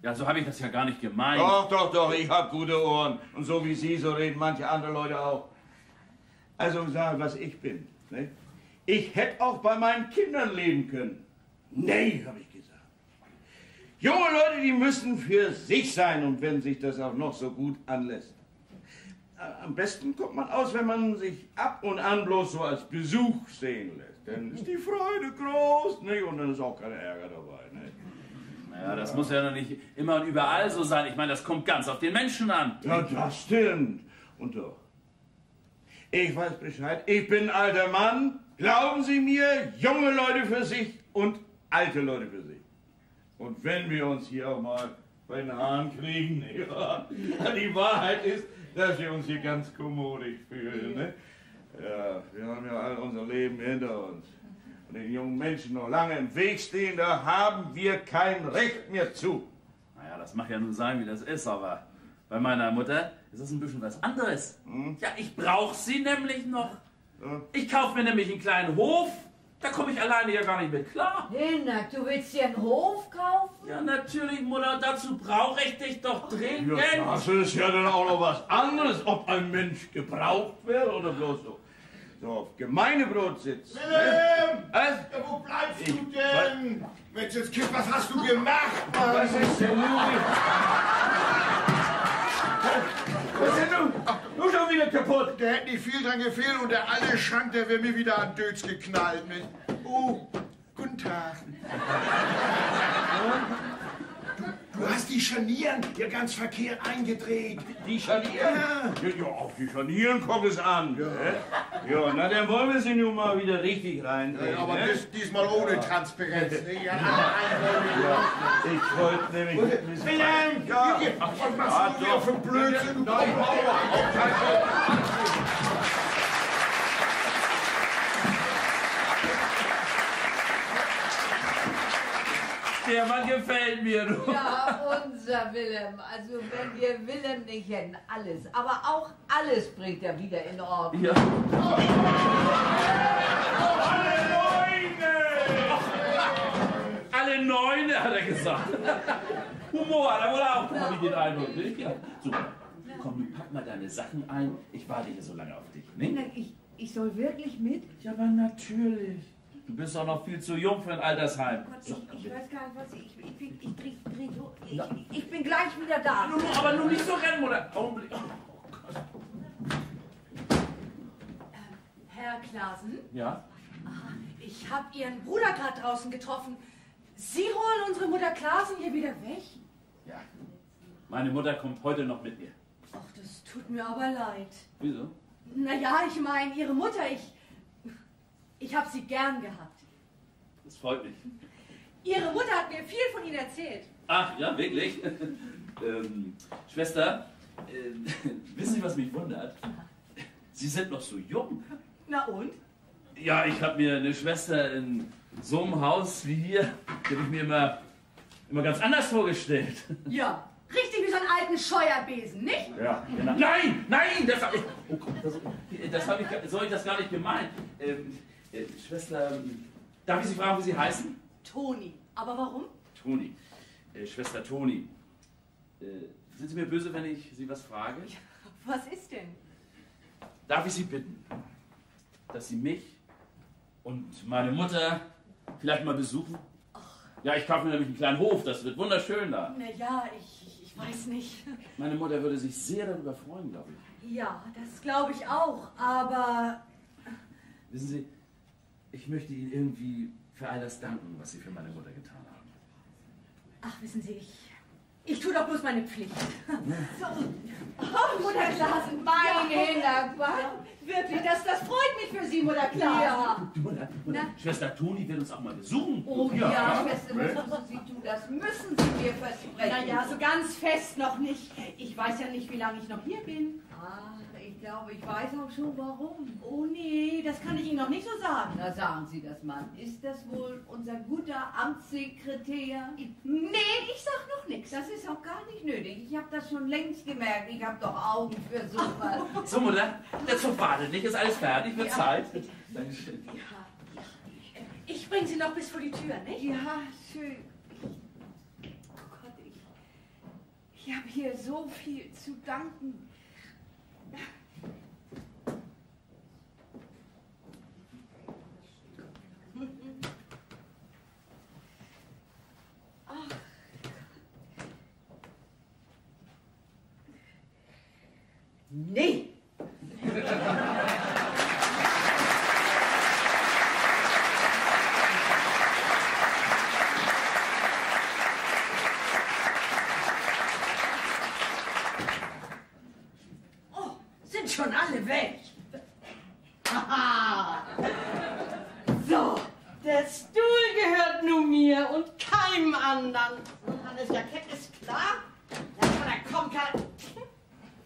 Ja, so habe ich das ja gar nicht gemeint. Doch, doch, doch, ich hab gute Ohren. Und so wie Sie, so reden manche andere Leute auch. Also sag, was ich bin. Ne? Ich hätte auch bei meinen Kindern leben können. Nee, habe ich gesagt. Junge Leute, die müssen für sich sein und wenn sich das auch noch so gut anlässt. Am besten kommt man aus, wenn man sich ab und an bloß so als Besuch sehen lässt. Dann ist die Freude groß, nicht? Und dann ist auch kein Ärger dabei. Nicht? Naja, das muss ja noch nicht immer und überall so sein. Ich meine, das kommt ganz auf den Menschen an. Ja, das stimmt. Und doch. Ich weiß Bescheid. Ich bin ein alter Mann. Glauben Sie mir, junge Leute für sich und alte Leute für sich. Und wenn wir uns hier auch mal bei den Haaren kriegen, ja, die Wahrheit ist, dass wir uns hier ganz kommodig fühlen. Ne? Ja, wir haben ja all unser Leben hinter uns. Und den jungen Menschen noch lange im Weg stehen, da haben wir kein Recht mehr zu. Naja, das mag ja nur sein, wie das ist, aber bei meiner Mutter ist das ein bisschen was anderes. Ja, ich brauche sie nämlich noch. Ich kaufe mir nämlich einen kleinen Hof. Da komme ich alleine ja gar nicht mit klar. Hinak, du willst dir einen Hof kaufen? Ja, natürlich, Mutter, dazu brauche ich dich doch dringend. Ja, das ist ja dann auch noch was anderes, ob ein Mensch gebraucht wird oder bloß so auf Gemeindebrot sitzt. Wilhelm! Was? Ja, wo bleibst du denn? Mensch, jetzt Kind, was hast du gemacht, Mann? Was ist denn nun? Was ist denn nun? Du schon wieder kaputt. Da hätte nicht viel dran gefehlt und der alte Schank, der wäre mir wieder an Dötz geknallt. Nicht? Oh, guten Tag. Du hast die Scharnieren ja ganz verkehrt eingedreht. Die Scharnieren? Ja. Ja, auf die Scharnieren kommt es an. Ja, na dann wollen wir sie nun mal wieder richtig reindrehen. Ja, aber ne? diesmal ohne Transparenz. Nicht? Ja, ich wollte nämlich... Wilhelm! Ja. Was machst du hier für Blödsinn? Du Der Mann gefällt mir, du. Ja, unser Willem. Also wenn wir Willem nicht hätten, alles, aber auch alles bringt er wieder in Ordnung. Ja. Alle Neune, hat er gesagt. Humor hat er wohl auch, habe ich den Eindruck. Nicht? Ja. So, komm, du pack mal deine Sachen ein. Ich warte hier so lange auf dich. Nicht? Ich soll wirklich mit? Ja, aber natürlich. Du bist doch noch viel zu jung für ein Altersheim. Gott, ich weiß gar nicht, was ich bin gleich wieder da. Aber nun nicht so rennen, Mutter. Augenblick. Oh Gott. Herr Klasen? Ja? Ich habe Ihren Bruder gerade draußen getroffen. Sie holen unsere Mutter Klasen hier wieder weg? Ja. Meine Mutter kommt heute noch mit mir. Ach, das tut mir aber leid. Wieso? Naja, ich meine, Ihre Mutter, ich habe sie gern gehabt. Das freut mich. Ihre Mutter hat mir viel von Ihnen erzählt. Ach, ja, wirklich? Schwester, wissen Sie, was mich wundert? Sie sind noch so jung. Na und? Ja, ich habe mir eine Schwester in so einem Haus wie hier, die habe ich mir immer ganz anders vorgestellt. Ja, richtig wie so einen alten Scheuerbesen, nicht? Ja, genau. Nein, nein, das habe ich, oh Gott, so habe ich das gar nicht gemeint. Schwester, darf ich Sie fragen, wie Sie heißen? Toni. Aber warum? Toni. Schwester Toni. Sind Sie mir böse, wenn ich Sie was frage? Ja, was ist denn? Darf ich Sie bitten, dass Sie mich und meine Mutter vielleicht mal besuchen? Ach. Ja, ich kaufe mir nämlich einen kleinen Hof, das wird wunderschön da. Naja, ich weiß nicht. Meine Mutter würde sich sehr darüber freuen, glaube ich. Ja, das glaube ich auch, aber... Wissen Sie, ich möchte Ihnen irgendwie für all das danken, was Sie für meine Mutter getan haben. Ach, wissen Sie, ich tue doch bloß meine Pflicht. So. Oh, Mutter Klasen, Mein Hinak, wirklich, das freut mich für Sie, Mutter Klasen. Ja. Du, Mutter, Schwester Toni wird uns auch mal besuchen. Oh ja, Schwester, müssen Sie tun, das müssen Sie mir versprechen. Naja, so ganz fest noch nicht. Ich weiß ja nicht, wie lange ich noch hier bin. Ach, ich glaube, ich weiß auch schon warum. Oh nee, das kann ich Ihnen noch nicht so sagen. Na, sagen Sie das mal. Ist das wohl unser guter Amtssekretär? Nee, ich sag noch nichts. Das ist auch gar nicht nötig. Ich habe das schon längst gemerkt. Ich habe doch Augen für sowas. So, Mutter, der Zug wartet nicht, ist alles fertig, wird Zeit. Dankeschön. Ja. Ich bringe Sie noch bis vor die Tür, nicht? Ja, schön. Oh Gott, ich habe hier so viel zu danken. nee. Oh, sind schon alle weg. Haha. So, der Stuhl gehört nun mir und keinem anderen. Hannes Jackett ist klar. Ja, aber da kommt kein...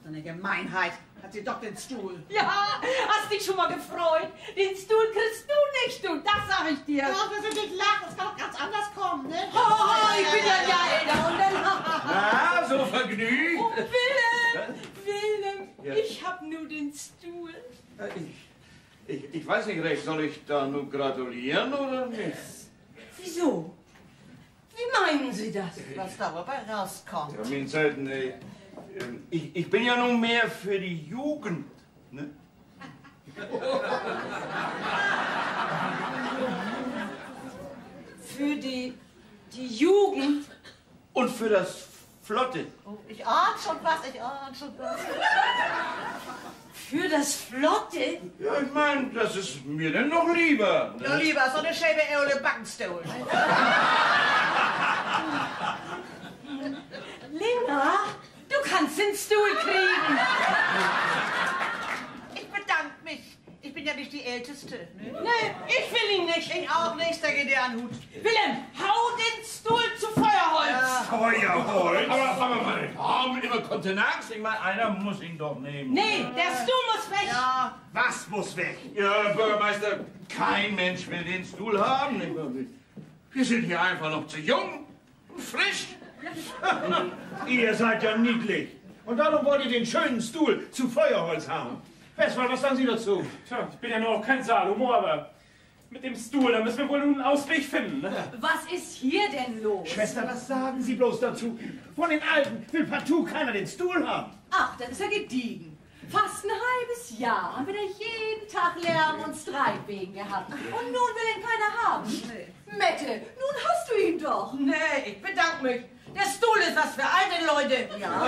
So eine Gemeinheit. Hat sie doch den Stuhl. Ja, hast dich schon mal gefreut? Den Stuhl kriegst du nicht, du, das sag ich dir. Ach, wir sind nicht lachen, es kann doch ganz anders kommen, ne? Oh, ich bin ja älter und dann... Na, so vergnügt. Oh, Willem, Ja. ich hab nur den Stuhl. Ich weiß nicht recht, soll ich da nur gratulieren oder nicht? Wieso? Wie meinen Sie das? Was dabei rauskommt. Ja, mein Selten, ich bin ja nun mehr für die Jugend, ne? Für die Jugend? Und für das Flotte. Oh, ich ahn schon was, ich ahn schon was. Für das Flotte? Ja, ich meine, das ist mir denn noch lieber. Ne? Ja, lieber, so eine schöne Eule Backenstuhl. Lena, du kannst den Stuhl kriegen. Ich bedanke mich. Ich bin ja nicht die Älteste. Ne? Nee, ich will ihn nicht. Ich auch nicht, da geht dir an den Hut. Willem, hau den Stuhl zu Feuerholz. Ja. Feuerholz? Aber meine Damen, immer Kontenance. Ich meine, einer muss ihn doch nehmen. Nee, der Stuhl muss weg. Ja. Was muss weg? Ja, Bürgermeister, kein Mensch will den Stuhl haben. Wir sind hier einfach noch zu jung und frisch. Ihr seid ja niedlich. Und darum wollt ihr den schönen Stuhl zu Feuerholz haben. Westphal, was sagen Sie dazu? Tja, ich bin ja nur auch kein Salomo, aber mit dem Stuhl, da müssen wir wohl einen Ausweg finden. Ne? Was ist hier denn los? Schwester, was sagen Sie bloß dazu? Von den Alten will partout keiner den Stuhl haben. Ach, das ist ja gediegen. Fast ein halbes Jahr haben wir da jeden Tag Lärm und Streit wegen gehabt. Und nun will ihn keiner haben. Mette, nun hast du ihn doch. Nee, ich bedanke mich. Der Stuhl ist was für alte Leute. Ja.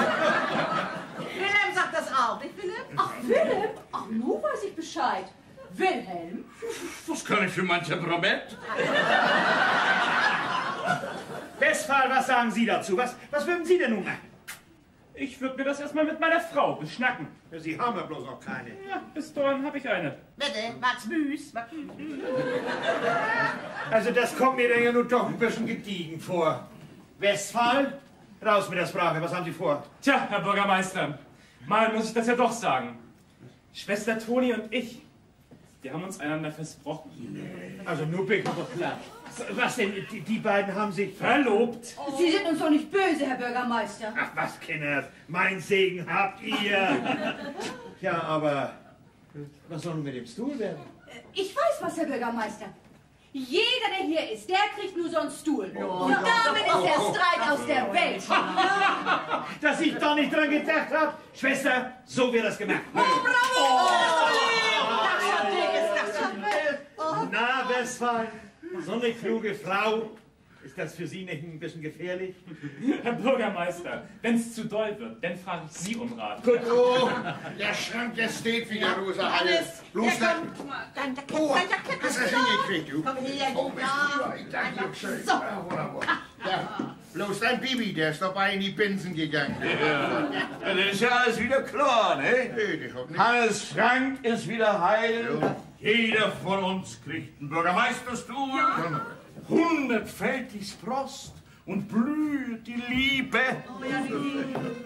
Wilhelm sagt das auch, nicht Wilhelm? Ach, Willem? Ach, nun weiß ich Bescheid. Wilhelm? Was kann ich für mein Temperament? Westphal, was sagen Sie dazu? Was würden Sie denn nun machen? Ich würde mir das erstmal mit meiner Frau beschnacken. Ja, Sie haben ja bloß noch keine. Ja, bis dahin habe ich eine. Bitte, Max Müs. Also das kommt mir dann ja nur doch ein bisschen gediegen vor. Westphal, raus mit der Sprache, was haben Sie vor? Tja, Herr Bürgermeister, mal muss ich das ja doch sagen. Schwester Toni und ich, wir haben uns einander versprochen. Also nur bin ich doch klar. Was denn, die beiden haben sich verlobt? Sie sind uns doch nicht böse, Herr Bürgermeister. Ach was, Kinders, mein Segen habt ihr. Ja, aber was soll nun mit dem Stuhl werden? Ich weiß was, Herr Bürgermeister. Jeder, der hier ist, der kriegt nur so einen Stuhl. Und damit ist der Streit aus der Welt. Dass ich doch nicht dran gedacht habe. Schwester, so wird das gemacht. Na, Westphal, so eine kluge Frau. Ist das für Sie nicht ein bisschen gefährlich? Herr Bürgermeister, wenn es zu doll wird, dann frage ich Sie um Rat. Gut, oh, der Schrank, der steht wieder, Rosa. Alles, Bloß der dann. kommt. Oh, hast du das hingekriegt, du? Komm her, Oh, bist ja. du? Ich danke dir schön. So. Ja, wunderbar. Ja, bloß dein Bibi, der ist dabei in die Binsen gegangen. Ja, dann ist ja alles wieder klar, ne? Nee, ich hab nicht. Hannes Schrank ist wieder heil. Jeder von uns kriegt einen Bürgermeisterstuhl. 100-fältig Frost und blüht die Liebe. Oh, ja, die Liebe.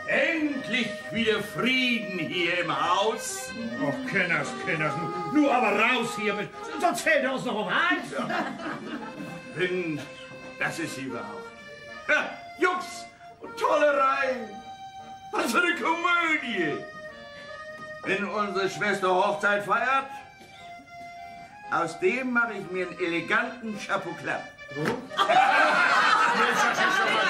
Endlich wieder Frieden hier im Haus. Och, Kenners, nur aber raus hier mit, sonst fällt er uns noch um Hals. Denn das ist sie überhaupt. Ja, Jux und Tollerei. Was für eine Komödie. Wenn unsere Schwester Hochzeit feiert, aus dem mache ich mir einen eleganten Chapeau-Clap. Mensch, das ist schon mal